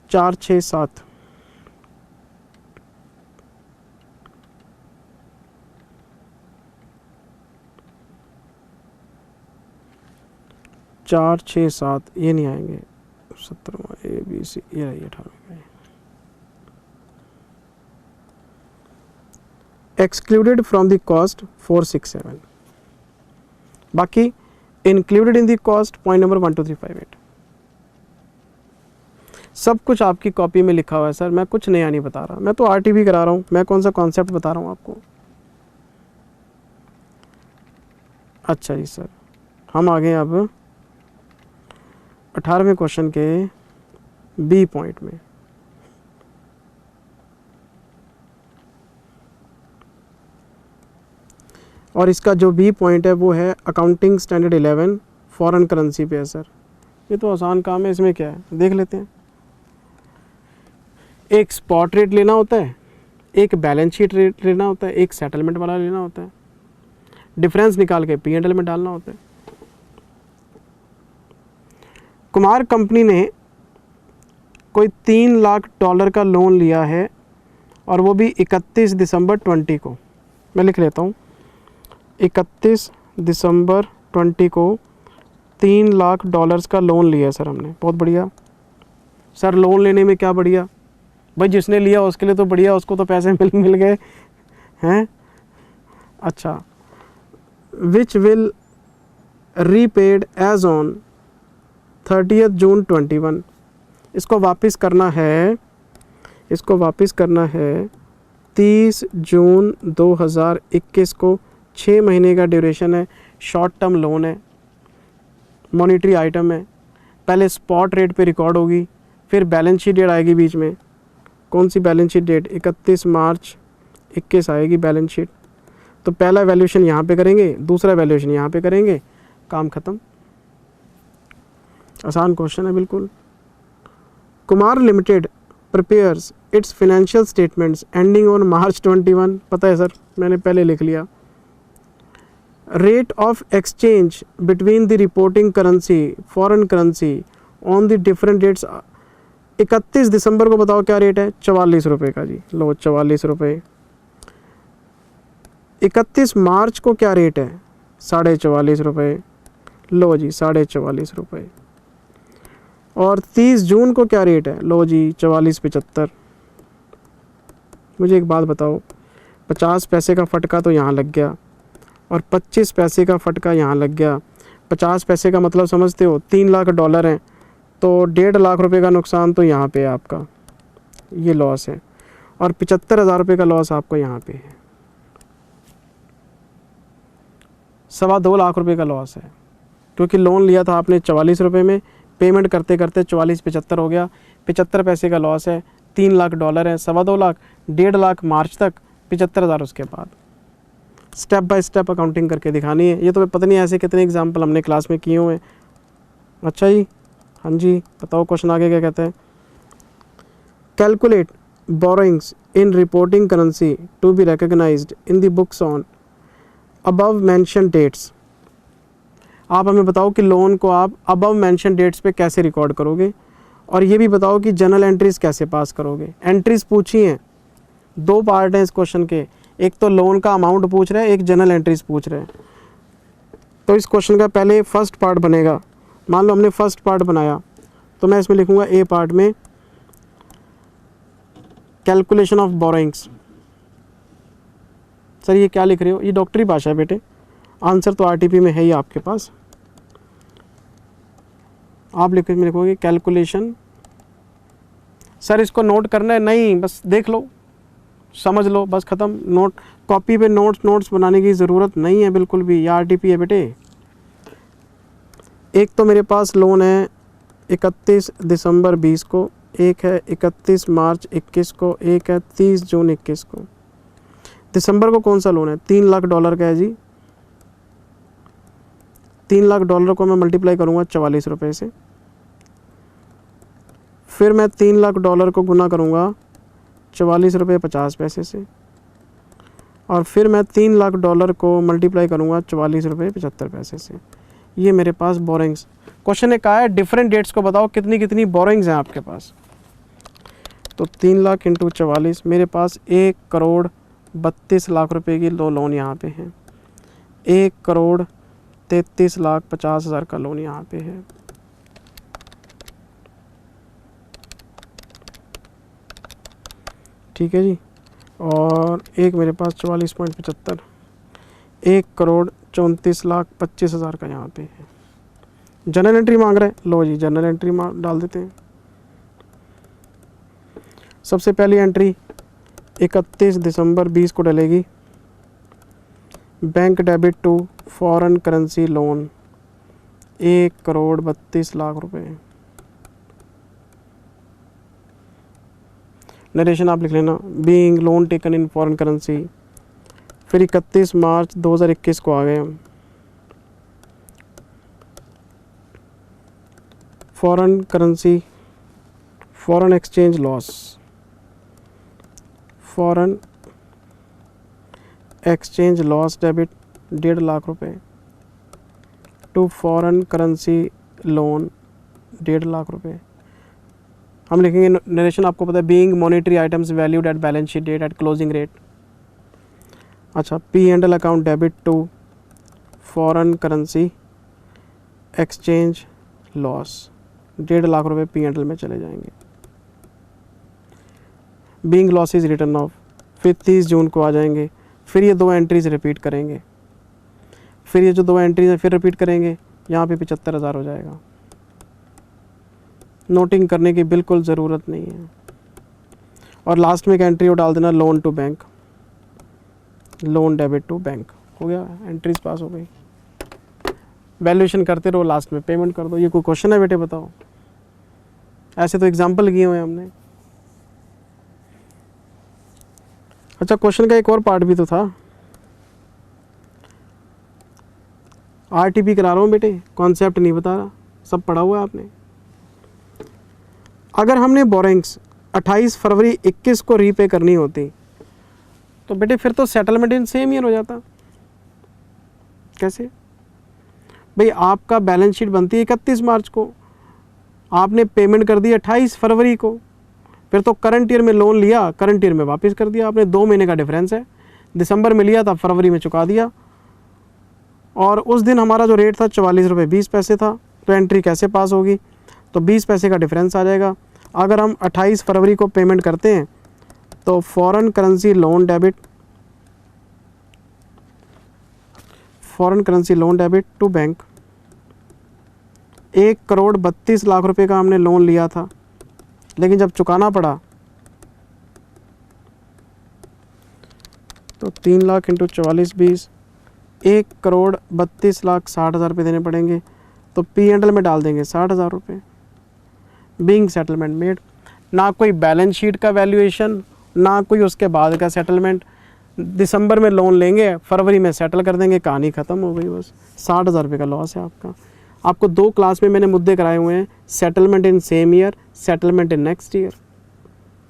4, 6, 7 4, 6, 7 ये नहीं आएंगे। 17वां ABC ये रही 18वां। Excluded from the cost 4, 6, 7। बाकी included in the cost point number 1, 2, 3, 5, 8। सब कुछ आपकी कॉपी में लिखा हुआ है सर, मैं कुछ नया नहीं बता रहा, मैं तो RTP करा रहा हूँ, मैं कौन सा कॉन्सेप्ट बता रहा हूँ आपको। अच्छा जी सर, हम आ गए अब 18वें क्वेश्चन के B पॉइंट में। और इसका जो B पॉइंट है वो है अकाउंटिंग स्टैंडर्ड 11 फॉरेन करेंसी पे है सर। ये तो आसान काम है, इसमें क्या है देख लेते हैं। एक स्पॉट रेट लेना होता है, एक बैलेंस शीट रेट लेना होता है, एक सेटलमेंट वाला लेना होता है, डिफरेंस निकाल के P&L में डालना होता है। कुमार कंपनी ने कोई $3 लाख का लोन लिया है और वो भी 31 दिसंबर 20 को। मैं लिख लेता हूँ, 31 दिसंबर 20 को $3 लाख का लोन लिया है सर हमने। बहुत बढ़िया सर, लोन लेने में क्या बढ़िया भाई, जिसने लिया उसके लिए तो बढ़िया, उसको तो पैसे मिल गए हैं। अच्छा, which will repaid as on 30 June 21। इसको वापस करना है, इसको वापस करना है 30 जून 2021 को। 6 महीने का ड्यूरेशन है, शॉर्ट टर्म लोन है, मॉनिटरी आइटम है। पहले स्पॉट रेट पे रिकॉर्ड होगी, फिर बैलेंस शीट डेट आएगी बीच में। कौन सी बैलेंस शीट डेट? 31 मार्च 21 आएगी बैलेंस शीट। तो पहला वैल्यूएशन यहाँ पे करेंगे, दूसरा वैल्यूएशन यहाँ पे करेंगे, काम ख़त्म। आसान क्वेश्चन है बिल्कुल। Kumar limited prepares its financial statements ending on March 21। पता है सर, मैंने पहले लिख लिया। Rate of exchange between the reporting currency foreign currency on the different dates. 31 दिसंबर को बताओ क्या रेट है? 44 रुपये का जी, लो 44 रुपये। 31 मार्च को क्या रेट है? 44.5 रुपये, लो जी 44.5 रुपये। और 30 जून को क्या रेट है? लो जी 44.75। मुझे एक बात बताओ, 50 पैसे का फटका तो यहाँ लग गया और 25 पैसे का फटका यहाँ लग गया। 50 पैसे का मतलब समझते हो, $3 लाख हैं, तो 1.5 लाख रुपए का नुकसान तो यहाँ पे है आपका, ये लॉस है। और 75,000 रुपये का लॉस आपको यहाँ पे है। 2.25 लाख रुपए का लॉस है, क्योंकि लोन लिया था आपने 44 रुपये में, पेमेंट करते करते 44.75 हो गया। 75 पैसे का लॉस है, $3 लाख है, 2.25 लाख, 1.5 लाख मार्च तक, 75,000 उसके बाद। स्टेप बाय स्टेप अकाउंटिंग करके दिखानी है। ये तो पता नहीं ऐसे कितने एग्जाम्पल हमने क्लास में किए हुए हैं। अच्छा जी, हाँ जी बताओ क्वेश्चन आगे क्या कहते हैं। Calculate borrowings in reporting currency to be recognised in the books on above mention dates. आप हमें बताओ कि लोन को आप अबव मेंशन डेट्स पे कैसे रिकॉर्ड करोगे, और ये भी बताओ कि जनरल एंट्रीज कैसे पास करोगे। एंट्रीज पूछी हैं, दो पार्ट हैं इस क्वेश्चन के, एक तो लोन का अमाउंट पूछ रहे हैं, एक जनरल एंट्रीज पूछ रहे हैं। तो इस क्वेश्चन का पहले फर्स्ट पार्ट बनेगा। मान लो हमने फर्स्ट पार्ट बनाया, तो मैं इसमें लिखूंगा ए पार्ट में कैलकुलेशन ऑफ बोरोइंग्स। सर ये क्या लिख रहे हो, ये डॉक्टरी भाषा है बेटे, आंसर तो आरटीपी में है ही आपके पास। आप लिखोगे कैलकुलेशन। सर इसको नोट करना है? नहीं, बस देख लो, समझ लो, बस ख़त्म। नोट कॉपी पे नोट्स बनाने की ज़रूरत नहीं है बिल्कुल भी, ये आरटीपी है बेटे। एक तो मेरे पास लोन है 31 दिसंबर 20 को, एक है 31 मार्च 21 को, एक है 30 जून 21 को। दिसंबर को कौन सा लोन है? $3 लाख का है जी। $3 लाख को मैं मल्टीप्लाई करूँगा 44 रुपये से, फिर मैं $3 लाख को गुना करूँगा 44 रुपये 50 पैसे से, और फिर मैं $3 लाख को मल्टीप्लाई करूँगा 44 रुपये 75 पैसे से। ये मेरे पास बोरिंग्स। क्वेश्चन ने कहा है डिफरेंट डेट्स को बताओ कितनी कितनी बोरिंग्स हैं आपके पास। तो 3 लाख इंटू 44, मेरे पास 1,32,00,000 रुपये की लोन यहाँ पे है। 1,33,50,000 का लोन यहाँ पे है। ठीक है जी। और एक मेरे पास 44.75, 1,34,25,000 का यहाँ पे है। जनरल एंट्री मांग रहे हैं, लो जी जनरल एंट्री डाल देते हैं। सबसे पहली एंट्री 31 दिसंबर 20 को डलेगी। Bank debit to foreign currency loan 1,32,00,000 रुपये। नरेशन आप लिख लेना, being loan taken in foreign currency. फिर 31 मार्च 2021 को आ गए हम। Foreign currency, foreign exchange loss, foreign exchange loss debit 1.5 lakh रुपए to foreign currency loan 1.5 lakh रुपए। हम लिखेंगे नरेशन, आपको पता है being monetary items valued at balance sheet date at closing rate. अच्छा, P&L account debit to foreign currency exchange loss 1.5 lakh रुपए P&L में चले जाएंगे। बीइंग लॉसेज रिटर्न ऑफ, फिर 30 जून को आ जाएंगे। फिर ये दो एंट्रीज रिपीट करेंगे, फिर ये जो दो एंट्रीज हैं फिर रिपीट करेंगे, यहाँ पे 75,000 हो जाएगा। नोटिंग करने की बिल्कुल ज़रूरत नहीं है। और लास्ट में एक एंट्री वो डाल देना, loan to bank, loan debit to bank. हो गया, एंट्रीज पास हो गई। वैल्यूएशन करते रहो, लास्ट में पेमेंट कर दो। ये कोई क्वेश्चन है बेटे बताओ? ऐसे तो एग्जाम्पल किए हुए हैं हमने। अच्छा, क्वेश्चन का एक और पार्ट भी तो था। आरटीपी करा रहा हूँ बेटे, कॉन्सेप्ट नहीं बता रहा, सब पढ़ा हुआ है आपने। अगर हमने बोरिंग्स 28 फरवरी 21 को रीपे करनी होती तो बेटे फिर तो सेटलमेंट इन सेम ईयर हो जाता। कैसे भाई? आपका बैलेंस शीट बनती है 31 मार्च को, आपने पेमेंट कर दी 28 फरवरी को, फिर तो करंट ईयर में लोन लिया, करंट ईयर में वापस कर दिया आपने। 2 महीने का डिफरेंस है। दिसंबर में लिया था, फरवरी में चुका दिया। और उस दिन हमारा जो रेट था 44 रुपये 20 पैसे था, तो एंट्री कैसे पास होगी? तो 20 पैसे का डिफरेंस आ जाएगा। अगर हम 28 फरवरी को पेमेंट करते हैं तो foreign currency loan debit, foreign currency loan debit to bank, 1,32,00,000 रुपये का हमने लोन लिया था, लेकिन जब चुकाना पड़ा तो 3 लाख इंटू 44 20, 1,32,60,000 रुपये देने पड़ेंगे। तो P&L में डाल देंगे 60,000 रुपये। बीइंग सेटलमेंट मेड, ना कोई बैलेंस शीट का वैल्यूएशन, ना कोई उसके बाद का सेटलमेंट। दिसंबर में लोन लेंगे, फरवरी में सेटल कर देंगे, कहानी ख़त्म हो गई बस। 60,000 रुपये का लॉस है आपका। आपको 2 क्लास में मैंने मुद्दे कराए हुए हैं, settlement in same year, settlement in next year.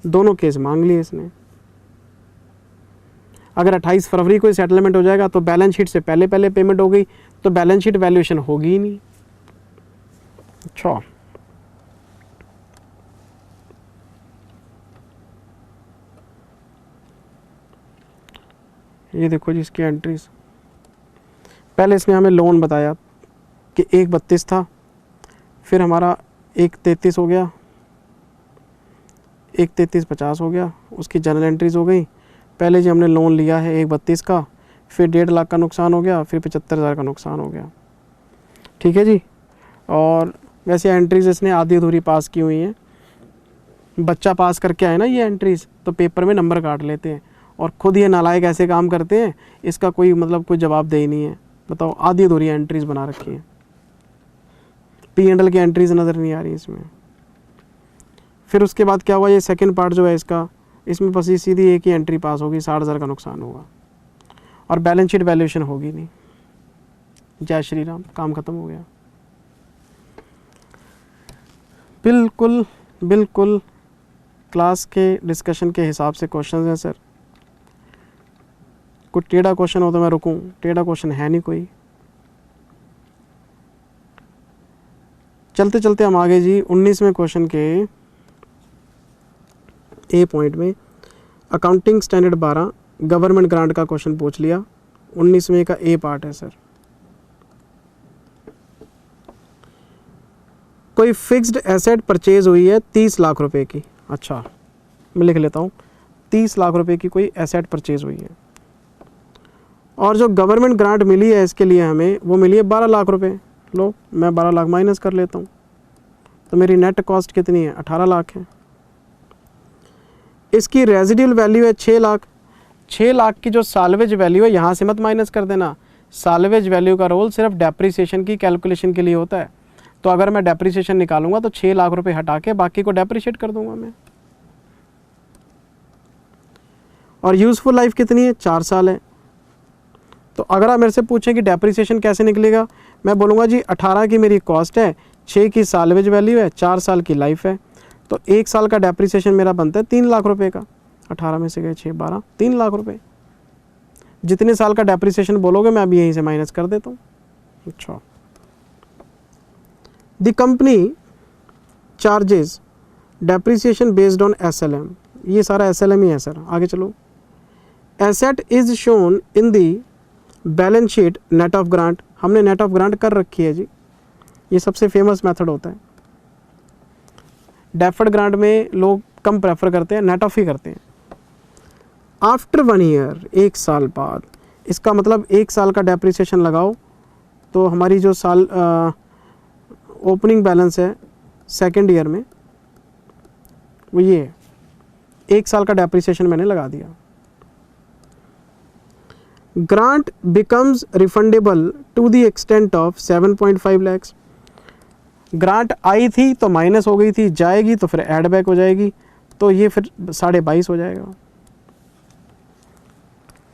दोनों केस मांग लिए इसने। अगर 28 फरवरी को सेटलमेंट हो जाएगा तो बैलेंस शीट से पहले पहले पेमेंट हो गई तो बैलेंस शीट वैल्यूएशन होगी ही नहीं। अच्छा, ये देखो जी इसकी एंट्रीज। पहले इसने हमें लोन बताया कि 1/32 था, फिर हमारा 1/33 हो गया, 1/33/50 हो गया, उसकी जनरल एंट्रीज हो गई। पहले जी हमने लोन लिया है 1/32 का, फिर 1.5 लाख का नुकसान हो गया, फिर 75,000 का नुकसान हो गया। ठीक है जी। और वैसे एंट्रीज इसने आधी अधूरी पास की हुई हैं। बच्चा पास करके आए ना ये एंट्रीज तो पेपर में नंबर काट लेते हैं, और खुद ये नालायक ऐसे काम करते हैं, इसका कोई मतलब कोई जवाब दे ही नहीं है। बताओ, आधी अधूरी एंट्रीज बना रखी है। P&L की एंट्रीज नज़र नहीं आ रही इसमें। फिर उसके बाद क्या हुआ, ये सेकंड पार्ट जो है इसका, इसमें बस सीधी एक ही एंट्री पास होगी, 60,000 का नुकसान होगा और बैलेंस शीट वैल्यूएशन होगी नहीं। जय श्री राम, काम खत्म हो गया। बिल्कुल बिल्कुल क्लास के डिस्कशन के हिसाब से क्वेश्चन हैं सर। कोई टेढ़ा क्वेश्चन हो तो मैं रुकूं, टेढ़ा क्वेश्चन है नहीं कोई। चलते चलते हम आगे जी 19वें क्वेश्चन के ए पॉइंट में अकाउंटिंग स्टैंडर्ड 12 गवर्नमेंट ग्रांट का क्वेश्चन पूछ लिया। 19वें का ए पार्ट है सर। कोई फिक्स्ड एसेट परचेज हुई है 30 लाख रुपए की। अच्छा, मैं लिख लेता हूँ, 30 लाख रुपए की कोई एसेट परचेज हुई है, और जो गवर्नमेंट ग्रांट मिली है इसके लिए हमें, वो मिली है 12 लाख रुपए। लो, मैं 12 लाख माइनस कर लेता हूँ, तो मेरी नेट कॉस्ट कितनी है, 18 लाख है। इसकी रेजिडुअल वैल्यू है 6 लाख। 6 लाख की जो साल्वेज वैल्यू है यहाँ से मत माइनस कर देना। साल्वेज वैल्यू का रोल सिर्फ डेप्रिसिएशन की कैलकुलेशन के लिए होता है। तो अगर मैं डेप्रिसिएशन निकालूंगा तो 6 लाख रुपए हटा के बाकी को डेप्रिशिएट कर दूंगा मैं। और यूजफुल लाइफ कितनी है, 4 साल है। तो अगर आप मेरे से पूछें कि डेप्रिसिएशन कैसे निकलेगा, मैं बोलूँगा जी 18 की मेरी कॉस्ट है, 6 की साल्वेज वैल्यू है, 4 साल की लाइफ है, तो 1 साल का डेप्रिसिएशन मेरा बनता है 3 लाख रुपए का। 18 में से गए 6, 12, 3 लाख रुपए। जितने साल का डेप्रिसिएशन बोलोगे मैं अभी यहीं से माइनस कर देता हूँ। अच्छा, the company charges depreciation based on SLM। ये सारा SLM ही है सर। आगे चलो। Asset is shown in the balance sheet net of grant. हमने नेट ऑफ ग्रांट कर रखी है जी, ये सबसे फेमस मेथड होता है। डेफर्ड ग्रांट में लोग कम प्रेफर करते हैं, नेट ऑफ ही करते हैं। आफ्टर 1 ईयर, 1 साल बाद, इसका मतलब 1 साल का डेप्रिसिएशन लगाओ तो हमारी जो साल ओपनिंग बैलेंस है सेकेंड ईयर में वो ये है। 1 साल का डेप्रिसिएशन मैंने लगा दिया। Grant becomes refundable to the extent of 7.5 lakhs. Grant आई थी तो माइनस हो गई थी, जाएगी तो फिर ऐड बैक हो जाएगी, तो ये फिर 22.5 हो जाएगा।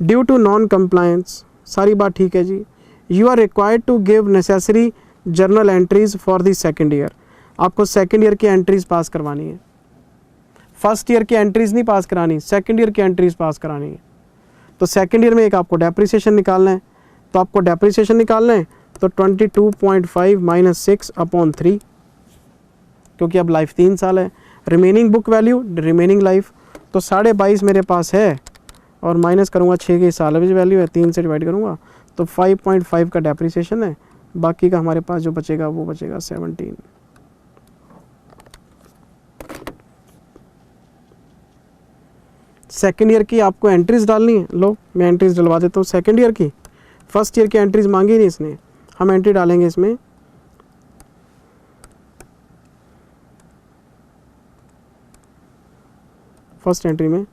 ड्यू टू नॉन कंप्लायंस, सारी बात ठीक है जी। You are required to give necessary journal entries for the second year. आपको सेकेंड ईयर की एंट्रीज पास करवानी है, फर्स्ट ईयर की एंट्रीज नहीं पास करानी, सेकेंड ईयर की एंट्रीज पास करानी है। तो सेकेंड ईयर में एक आपको डेप्रिसिएशन निकालना है, तो आपको डेप्रिसिएशन निकालना है तो 22.5 माइनस 6/3, क्योंकि अब लाइफ 3 साल है। Remaining book value, remaining life, तो 22.5 मेरे पास है, और माइनस करूँगा 6 की साल्वेज वैल्यू है, 3 से डिवाइड करूँगा तो 5.5 का डेप्रिसिएशन है। बाकी का हमारे पास जो बचेगा वो बचेगा 17। सेकेंड ईयर की आपको एंट्रीज डालनी है। लो, मैं एंट्रीज डलवा देता हूँ सेकेंड ईयर की। फर्स्ट ईयर की एंट्रीज मांगी नहीं इसने, हम एंट्री डालेंगे इसमें। फर्स्ट एंट्री में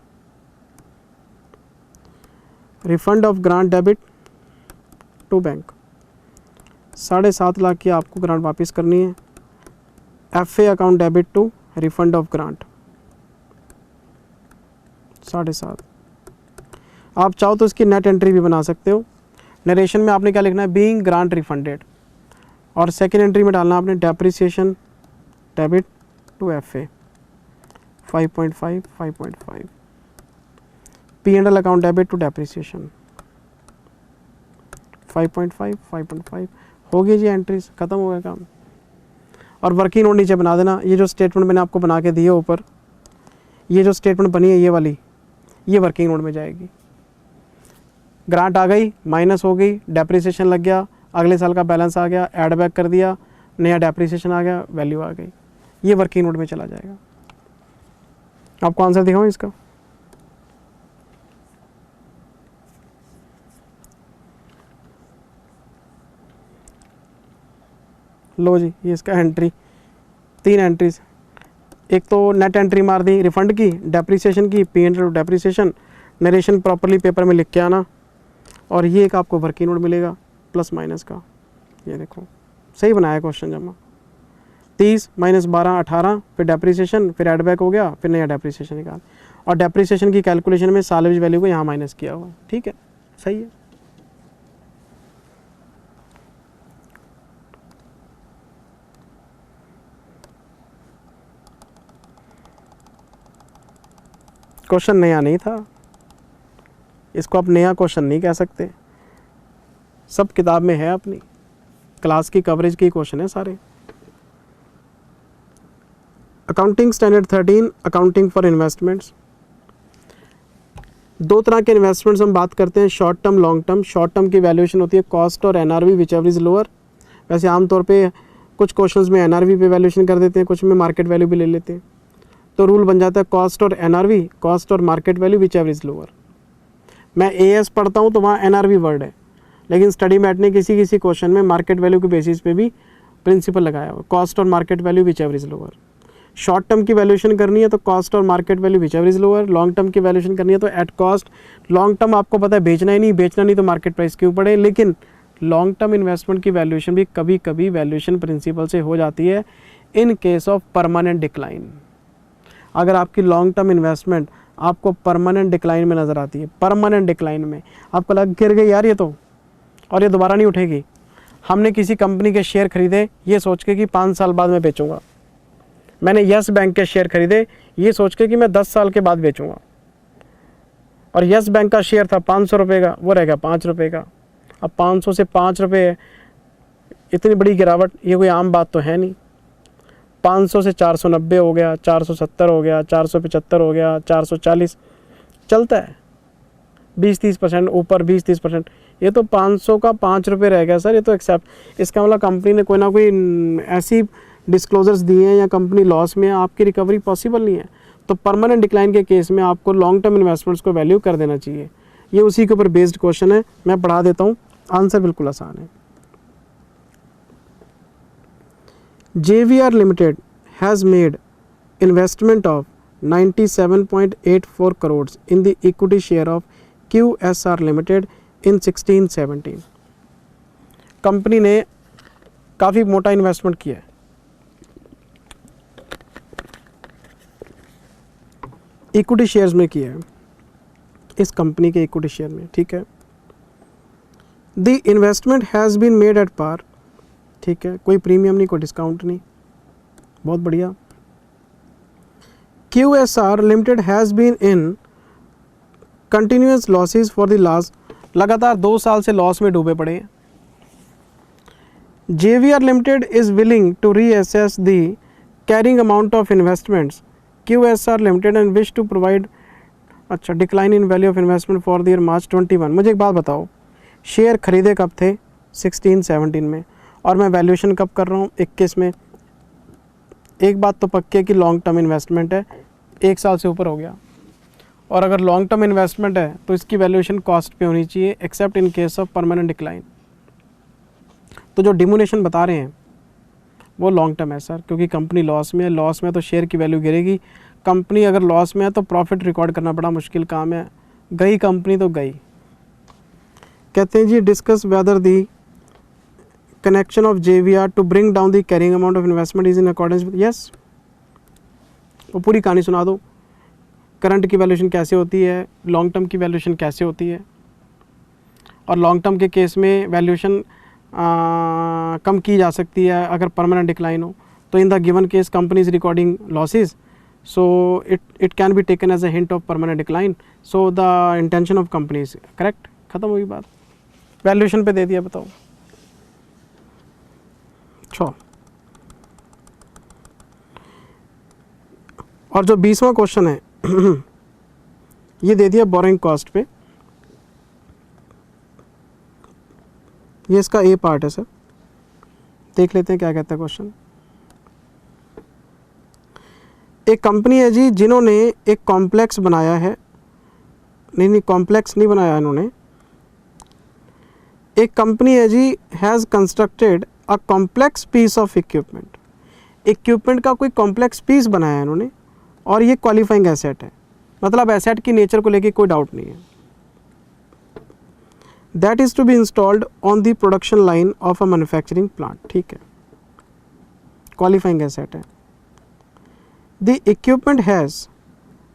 refund of grant debit to bank, 7.5 lakh की आपको ग्रांट वापस करनी है। FA account debit to refund of grant 7.5। आप चाहो तो इसकी नेट एंट्री भी बना सकते हो। नरेशन में आपने क्या लिखना है, बीइंग ग्रांट रिफंडेड, और सेकेंड एंट्री में डालना आपने depreciation debit to FA 5.5 5.5। P&L account debit to depreciation 5.5 हो गई जी, एंट्रीज खत्म हो गया काम। और वर्किंग नोट नीचे बना देना। ये जो स्टेटमेंट मैंने आपको बना के दी है ऊपर, ये जो स्टेटमेंट बनी है ये वाली, ये वर्किंग नोट में जाएगी। ग्रांट आ गई, माइनस हो गई, डेप्रिसिएशन लग गया, अगले साल का बैलेंस आ गया, ऐड बैक कर दिया, नया डेप्रिसिएशन आ गया, वैल्यू आ गई, ये वर्किंग नोट में चला जाएगा। आपको आंसर दिखाऊं इसका? लो जी, ये इसका एंट्री, 3 एंट्रीज। एक तो नेट एंट्री मार दी रिफंड की, डेप्रिसिएशन की, P&L depreciation, narration properly paper में लिख के आना, और ये एक आपको वर्किंग नोट मिलेगा प्लस माइनस का। ये देखो सही बनाया क्वेश्चन जमा। 30 माइनस 12 18, फिर डेप्रिसिएशन, फिर एड बैक हो गया, फिर नया डेप्रिसिएशन निकाल, और डेप्रिसिएशन की कैलकुलेशन में सालवेज वैल्यू को यहाँ माइनस किया हुआ। ठीक है, सही है। क्वेश्चन नया नहीं था, इसको आप नया क्वेश्चन नहीं कह सकते, सब किताब में है, अपनी क्लास की कवरेज की क्वेश्चन है सारे। Accounting standard 13, accounting for investments. 2 तरह के इन्वेस्टमेंट्स हम बात करते हैं, short term, long term. Short term की वैल्यूएशन होती है कॉस्ट और NRV which ever is lower. वैसे आमतौर पे कुछ क्वेश्चंस में NRV पे वैल्यूएशन कर देते हैं, कुछ में मार्केट वैल्यू भी ले लेते हैं, तो रूल बन जाता है कॉस्ट और NRV, कॉस्ट और market value which ever is lower. मैं AS पढ़ता हूँ तो वहाँ NRV वर्ड है, लेकिन स्टडी मैट ने किसी किसी क्वेश्चन में मार्केट वैल्यू के बेसिस पे भी प्रिंसिपल लगाया हुआ, कॉस्ट और market value which ever is lower. Short term की वैल्यूएशन करनी है तो कॉस्ट और market value which ever is lower. Long term की वैल्यूएशन करनी है तो एट कॉस्ट। लॉन्ग टर्म आपको पता है बेचना ही नहीं, बेचना नहीं तो मार्केट प्राइस क्यों पड़े। लेकिन लॉन्ग टर्म इन्वेस्टमेंट की वैल्यूएशन भी कभी कभी वैल्यूएशन प्रिंसिपल से हो जाती है in case of permanent decline. अगर आपकी लॉन्ग टर्म इन्वेस्टमेंट आपको परमानेंट डिक्लाइन में नज़र आती है, परमानेंट डिक्लाइन में आपको लग गिर गई यार ये तो, और ये दोबारा नहीं उठेगी। हमने किसी कंपनी के शेयर खरीदे ये सोच के कि 5 साल बाद मैं बेचूंगा, मैंने यस बैंक के शेयर खरीदे ये सोच के कि मैं 10 साल के बाद बेचूंगा, और यस बैंक का शेयर था 500 रुपये का, वो रह गया 5 रुपये का। अब 500 से 5 रुपये इतनी बड़ी गिरावट, ये कोई आम बात तो है नहीं। 500 से 490 हो गया, 470 हो गया, 475 हो गया, 440, चलता है 20-30% ऊपर, 20-30%। ये तो 500 का 5 रुपये रह गया सर, ये तो एक्सेप्ट। इसका मतलब कंपनी ने कोई ना कोई ऐसी डिस्क्लोजर्स दिए हैं या कंपनी लॉस में है, आपकी रिकवरी पॉसिबल नहीं है। तो परमानेंट डिक्लाइन के केस में आपको लॉन्ग टर्म इन्वेस्टमेंट्स को वैल्यू कर देना चाहिए। ये उसी के ऊपर बेस्ड क्वेश्चन है, मैं पढ़ा देता हूँ, आंसर बिल्कुल आसान है। JVR Limited has made investment of 97.84 crores in the equity share of QSR Limited in 16-17। Company ने काफ़ी मोटा इन्वेस्टमेंट किया है, इक्विटी शेयर्स में किया है, इस कंपनी के इक्विटी शेयर में। ठीक है, the investment has been made at par. ठीक है, कोई प्रीमियम नहीं, कोई डिस्काउंट नहीं, बहुत बढ़िया। QSR limited has been in continuous losses for the last, लगातार 2 साल से लॉस में डूबे पड़े हैं। JVR limited is willing to reassess the carrying amount of investments QSR limited and wish to provide, अच्छा, decline in value of investment for the year March 21। मुझे एक बात बताओ, शेयर खरीदे कब थे? 16-17 में, और मैं वैल्यूएशन कब कर रहा हूँ? 21 में। एक बात तो पक्की है कि लॉन्ग टर्म इन्वेस्टमेंट है, 1 साल से ऊपर हो गया, और अगर लॉन्ग टर्म इन्वेस्टमेंट है तो इसकी वैल्यूएशन कॉस्ट पे होनी चाहिए, accept in case of permanent decline. तो जो डिमोनेशन बता रहे हैं वो लॉन्ग टर्म है सर, क्योंकि कंपनी लॉस में है, लॉस में तो शेयर की वैल्यू गिरेगी। कंपनी अगर लॉस में है तो प्रॉफिट रिकॉर्ड करना बड़ा मुश्किल काम है, गई कंपनी तो गई। कहते हैं जी discuss whether the connection of JVR to bring down the carrying amount of investment is in accordance with, yes, वो पूरी कहानी सुना दो। करंट की वैल्यूएशन कैसे होती है, लॉन्ग टर्म की वैल्यूएशन कैसे होती है, और लॉन्ग टर्म के केस में वैल्यूएशन कम की जा सकती है अगर परमानेंट डिक्लाइन हो। तो इन the given case company is recording losses, so it can be taken as a hint of permanent decline, so the intention of company is correct. खत्म हुई बात. वैल्यूएशन पे दे दिया, बताओ. अच्छा, और जो 20वां क्वेश्चन है ये दे दिया बोरिंग कॉस्ट पे. ये इसका ए पार्ट है सर. देख लेते हैं क्या कहता है क्वेश्चन. एक कंपनी है जी जिन्होंने एक कॉम्प्लेक्स बनाया है. नहीं, कॉम्प्लेक्स नहीं बनाया इन्होंने. एक कंपनी है जी has constructed a complex piece of equipment. Equipment का कोई कॉम्प्लेक्स पीस बनाया है इन्होंने और ये क्वालिफाइंग एसेट है. मतलब एसेट की नेचर को लेके कोई डाउट नहीं है. That is to be installed on the production line of a manufacturing plant. ठीक है, क्वालिफाइंग एसेट है. The equipment has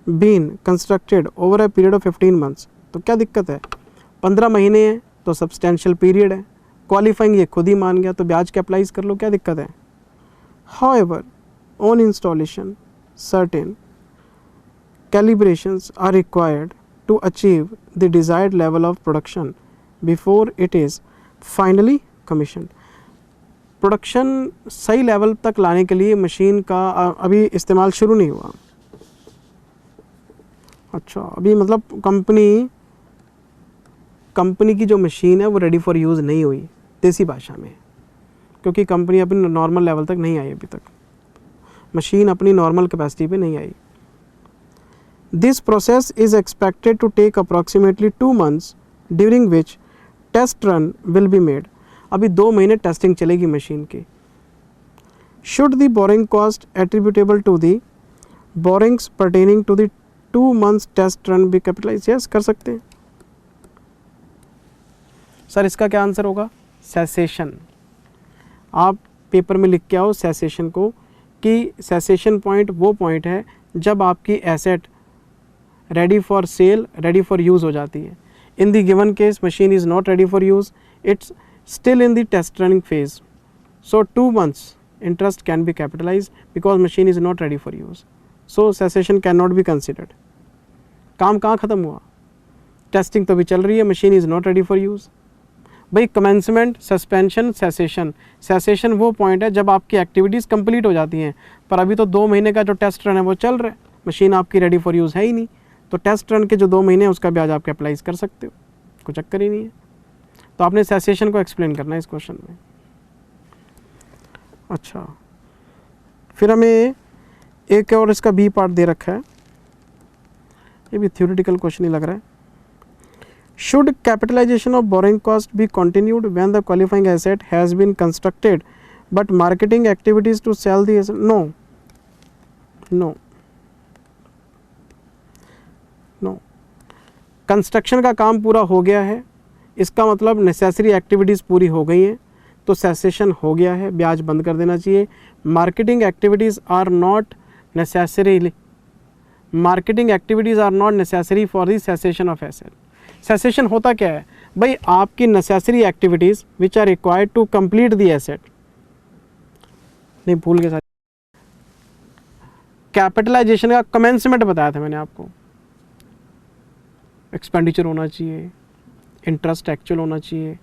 been constructed over a period of 15 months. तो क्या दिक्कत है? 15 महीने है तो सब्सटेंशियल पीरियड है. क्वालिफाइंग ये खुद ही मान गया तो ब्याज के अप्लाइज कर लो, क्या दिक्कत है? However on installation certain calibrations are required to achieve the desired level of production before it is finally commissioned. Production सही लेवल तक लाने के लिए मशीन का अभी इस्तेमाल शुरू नहीं हुआ. अच्छा, अभी मतलब कंपनी की जो मशीन है वो रेडी फॉर यूज़ नहीं हुई, देसी भाषा में, क्योंकि कंपनी अपनी नॉर्मल लेवल तक नहीं आई. अभी तक मशीन अपनी नॉर्मल कैपेसिटी पे नहीं आई. This process is expected to take approximately 2 months, during which test run will be made. अभी 2 महीने टेस्टिंग चलेगी मशीन की. Should the borrowing cost attributable to the borrowings pertaining to the 2 months test run be capitalized? Yes, कर सकते हैं. Sir इसका क्या answer होगा? सेसेशन. आप पेपर में लिख के आओ सेसेशन को, कि सेसेशन पॉइंट वो पॉइंट है जब आपकी asset ready for sale, ready for use हो जाती है. In the given case machine is not ready for use, it's still in the test running phase. So 2 months interest can be capitalise because machine is not ready for use. So cessation can not be considered. काम कहाँ ख़त्म हुआ? Testing तो भी चल रही है, machine is not ready for use. भाई कमेंसमेंट, सस्पेंशन, सेसेशन. सेसेशन वो पॉइंट है जब आपकी एक्टिविटीज़ कंप्लीट हो जाती हैं, पर अभी तो 2 महीने का जो टेस्ट रन है वो चल रहा है, मशीन आपकी रेडी फॉर यूज़ है ही नहीं. तो टेस्ट रन के जो 2 महीने हैं उसका ब्याज आप अप्लाइज कर सकते हो, कोई चक्कर ही नहीं है. तो आपने सेसेशन को एक्सप्लेन करना है इस क्वेश्चन में. अच्छा, फिर हमें एक और इसका बी पार्ट दे रखा है. ये भी थ्योरेटिकल क्वेश्चन ही लग रहा है. Should capitalisation of borrowing cost be continued when the qualifying asset has been constructed but marketing activities to sell the asset? No, construction का काम पूरा हो गया है, इसका मतलब नेसेसरी एक्टिविटीज़ पूरी हो गई हैं, तो सेसेशन हो गया है, ब्याज बंद कर देना चाहिए. Marketing activities are not necessary for the cessation of asset. Cessation होता क्या है भाई? आपकी necessary activities which are required to complete the asset. नहीं, भूल गए साथ. कैपिटलाइजेशन का कमेंसमेंट बताया था मैंने आपको. एक्सपेंडिचर होना चाहिए, इंटरेस्ट एक्चुअल होना चाहिए,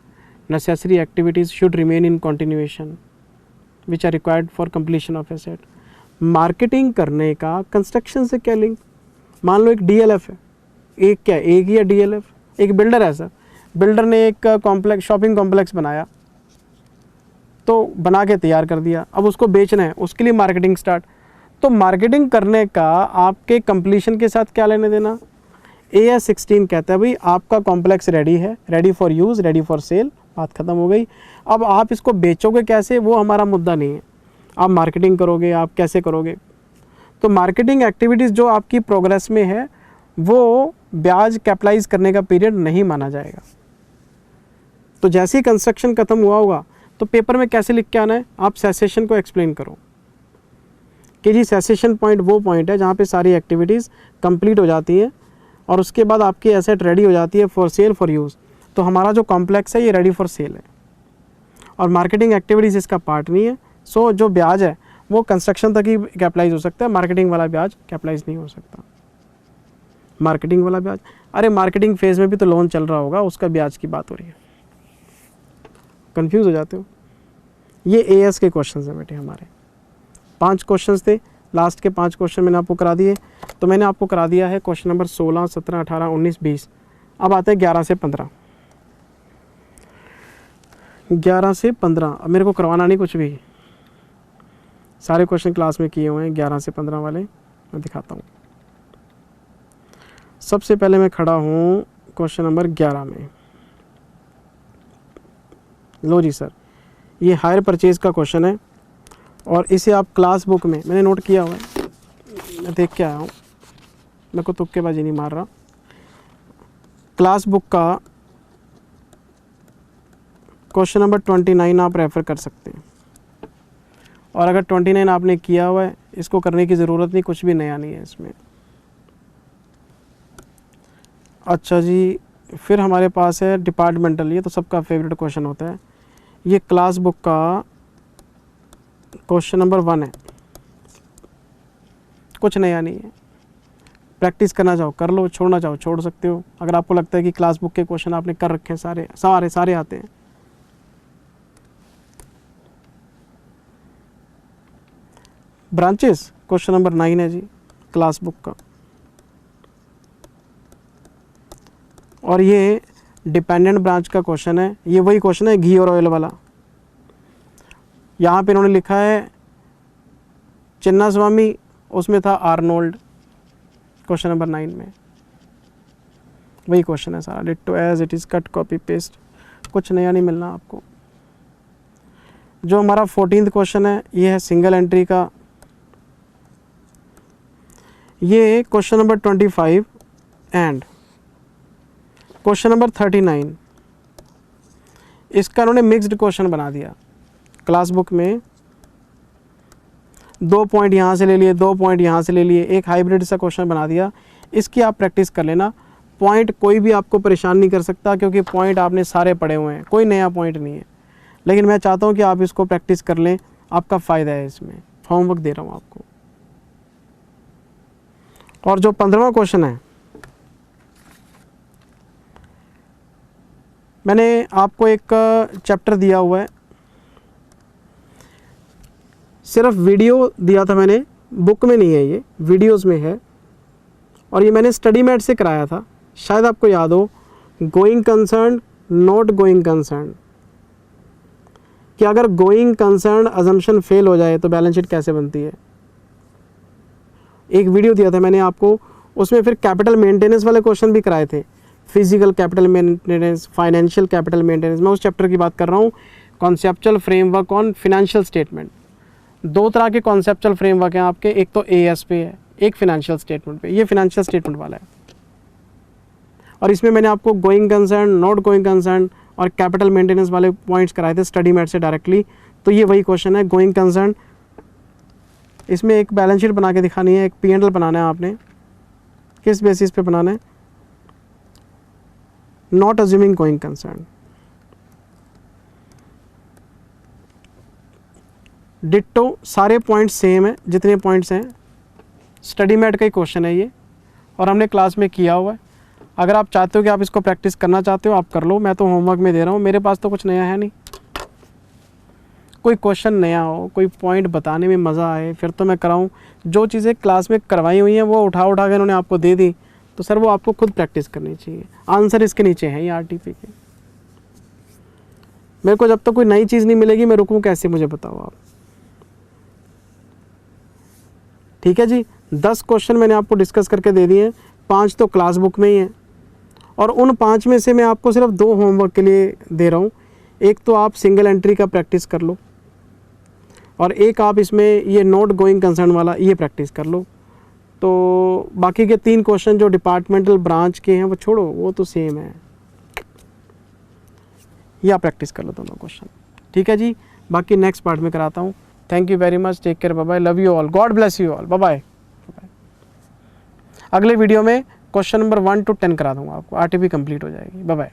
necessary activities should remain in continuation which are required for completion of asset. Marketing करने का कंस्ट्रक्शन से क्या लिंक? मान लो एक डीएलएफ है, एक क्या, एक ही है डीएलएफ. एक बिल्डर है सर, बिल्डर ने एक कॉम्प्लेक्स, शॉपिंग कॉम्प्लेक्स बनाया, तो बना के तैयार कर दिया, अब उसको बेचना है, उसके लिए मार्केटिंग स्टार्ट. तो मार्केटिंग करने का आपके कंप्लीशन के साथ क्या लेने देना? AS 16 कहता है भाई आपका कॉम्प्लेक्स रेडी है, ready for use, ready for cell, बात ख़त्म हो गई. अब आप इसको बेचोगे कैसे, वो हमारा मुद्दा नहीं है. आप मार्केटिंग करोगे, आप कैसे करोगे? तो मार्केटिंग एक्टिविटीज़ जो आपकी प्रोग्रेस में है वो ब्याज कैपिटलाइज करने का पीरियड नहीं माना जाएगा. तो जैसे ही कंस्ट्रक्शन ख़त्म हुआ होगा तो पेपर में कैसे लिख के आना है? आप सेसेशन को एक्सप्लेन करो कि जी सेसेशन पॉइंट वो पॉइंट है जहाँ पे सारी एक्टिविटीज़ कंप्लीट हो जाती हैं और उसके बाद आपकी एसेट रेडी हो जाती है फॉर सेल, फॉर यूज़. तो हमारा जो कॉम्प्लेक्स है ये रेडी फॉर सेल है और मार्केटिंग एक्टिविटीज़ इसका पार्ट नहीं है. सो जो ब्याज है वो कंस्ट्रक्शन तक ही कैपिटलाइज हो सकता है, मार्केटिंग वाला ब्याज कैपिटलाइज नहीं हो सकता। मार्केटिंग वाला ब्याज, अरे मार्केटिंग फेज में भी तो लोन चल रहा होगा, उसका ब्याज की बात हो रही है। कंफ्यूज हो जाते हो। ये एएस के क्वेश्चंस हैं बेटे हमारे। 5 क्वेश्चंस थे, लास्ट के 5 क्वेश्चन मैंने आपको करा दिए। तो मैंने आपको करा दिया है क्वेश्चन नंबर 16, 17, 18, 19, 20। अब आते हैं 11 से 15। 11 से 15 अब मेरे को करवाना नहीं कुछ भी, सारे क्वेश्चन क्लास में किए हुए हैं। 11 से 15 वाले मैं दिखाता हूँ। सबसे पहले मैं खड़ा हूँ क्वेश्चन नंबर 11 में। लो जी सर, ये हायर परचेज का क्वेश्चन है और इसे आप क्लास बुक में, मैंने नोट किया हुआ है, मैं देख के आया हूँ, मेरे को तुक्केबाजी नहीं मार रहा। क्लास बुक का क्वेश्चन नंबर 29 आप रेफ़र कर सकते हैं। और अगर 29 आपने किया हुआ है, इसको करने की ज़रूरत नहीं, कुछ भी नया नहीं है इसमें। अच्छा जी, फिर हमारे पास है डिपार्टमेंटल, ये तो सबका फेवरेट क्वेश्चन होता है। ये क्लास बुक का क्वेश्चन नंबर 1 है, कुछ नया नहीं है। प्रैक्टिस करना चाहो कर लो, छोड़ना चाहो छोड़ सकते हो। अगर आपको लगता है कि क्लास बुक के क्वेश्चन आपने कर रखे हैं, सारे सारे सारे आते हैं। ब्रांचेस क्वेश्चन नंबर 9 है जी क्लास बुक का। और ये डिपेंडेंट ब्रांच का क्वेश्चन है, ये वही क्वेश्चन है घी और ऑयल वाला। यहाँ पे इन्होंने लिखा है चिन्ना स्वामी, उसमें था आर्नोल्ड क्वेश्चन नंबर 9 में। वही क्वेश्चन है सारा, ditto as it is, cut copy paste, कुछ नया नहीं मिलना आपको। जो हमारा 14th क्वेश्चन है, ये है सिंगल एंट्री का। ये question number 25 and question number 39, इसका उन्होंने मिक्स्ड क्वेश्चन बना दिया। क्लास बुक में 2 पॉइंट यहाँ से ले लिए, 2 पॉइंट यहाँ से ले लिए, एक हाइब्रिड सा क्वेश्चन बना दिया। इसकी आप प्रैक्टिस कर लेना। पॉइंट कोई भी आपको परेशान नहीं कर सकता, क्योंकि पॉइंट आपने सारे पढ़े हुए हैं, कोई नया पॉइंट नहीं है। लेकिन मैं चाहता हूँ कि आप इसको प्रैक्टिस कर लें, आपका फ़ायदा है इसमें। होमवर्क दे रहा हूँ आपको। और जो 15वां क्वेश्चन है, मैंने आपको एक चैप्टर दिया हुआ है, सिर्फ वीडियो दिया था मैंने, बुक में नहीं है, ये वीडियोस में है। और ये मैंने स्टडी मैट से कराया था, शायद आपको याद हो। Going concern, not going concern, कि अगर गोइंग कंसर्न अजम्पशन फेल हो जाए तो बैलेंस शीट कैसे बनती है। एक वीडियो दिया था मैंने आपको, उसमें फिर कैपिटल मेंटेनेंस वाले क्वेश्चन भी कराए थे। Physical capital maintenance, financial capital maintenance, मैं उस चैप्टर की बात कर रहा हूँ। Conceptual framework on financial statement. 2 तरह के कॉन्सेप्चुअल फ्रेमवर्क हैं आपके, एक तो एएस पे है, एक फिनेंशियल स्टेटमेंट पे। ये फिनेंशियल स्टेटमेंट वाला है। और इसमें मैंने आपको going concern, not going concern और कैपिटल मेंटेनेंस वाले पॉइंट्स कराए थे स्टडी मैट से डायरेक्टली। तो ये वही क्वेश्चन है, गोइंग कंसर्न। इसमें एक बैलेंस शीट बना के दिखानी है, एक P&L बनाना है आपने। किस बेसिस पे बनाना है? Not assuming going concern. Ditto, सारे पॉइंट्स सेम है, जितने पॉइंट्स हैं स्टडी मैट का ही क्वेश्चन है ये, और हमने क्लास में किया हुआ है। अगर आप चाहते हो कि आप इसको प्रैक्टिस करना चाहते हो, आप कर लो। मैं तो होमवर्क में दे रहा हूँ, मेरे पास तो कुछ नया है नहीं। कोई क्वेश्चन नया हो, कोई पॉइंट बताने में मज़ा आए, फिर तो मैं कराऊँ। जो चीज़ें क्लास में करवाई हुई हैं वो उठा उठा के उन्होंने आपको दे दी, तो सर वो आपको खुद प्रैक्टिस करनी चाहिए। आंसर इसके नीचे है ये आरटीपी के। मेरे को जब तक कोई नई चीज़ नहीं मिलेगी, मैं रुकूँ कैसे, मुझे बताओ आप। ठीक है जी, 10 क्वेश्चन मैंने आपको डिस्कस करके दे दिए हैं, 5 तो क्लास बुक में ही हैं। और उन 5 में से मैं आपको सिर्फ 2 होमवर्क के लिए दे रहा हूँ। एक तो आप सिंगल एंट्री का प्रैक्टिस कर लो, और एक आप इसमें ये नॉट गोइंग कंसर्न वाला ये प्रैक्टिस कर लो। तो बाकी के 3 क्वेश्चन जो डिपार्टमेंटल ब्रांच के हैं वो छोड़ो, वो तो सेम है। ये आप प्रैक्टिस कर लो दोनों क्वेश्चन। ठीक है जी, बाकी नेक्स्ट पार्ट में कराता हूँ। Thank you very much, take care, bye bye, love you all, God bless you all, bye bye. अगले वीडियो में क्वेश्चन नंबर 1 to 10 करा दूंगा आपको, आरटीपी कंप्लीट हो जाएगी। Bye bye.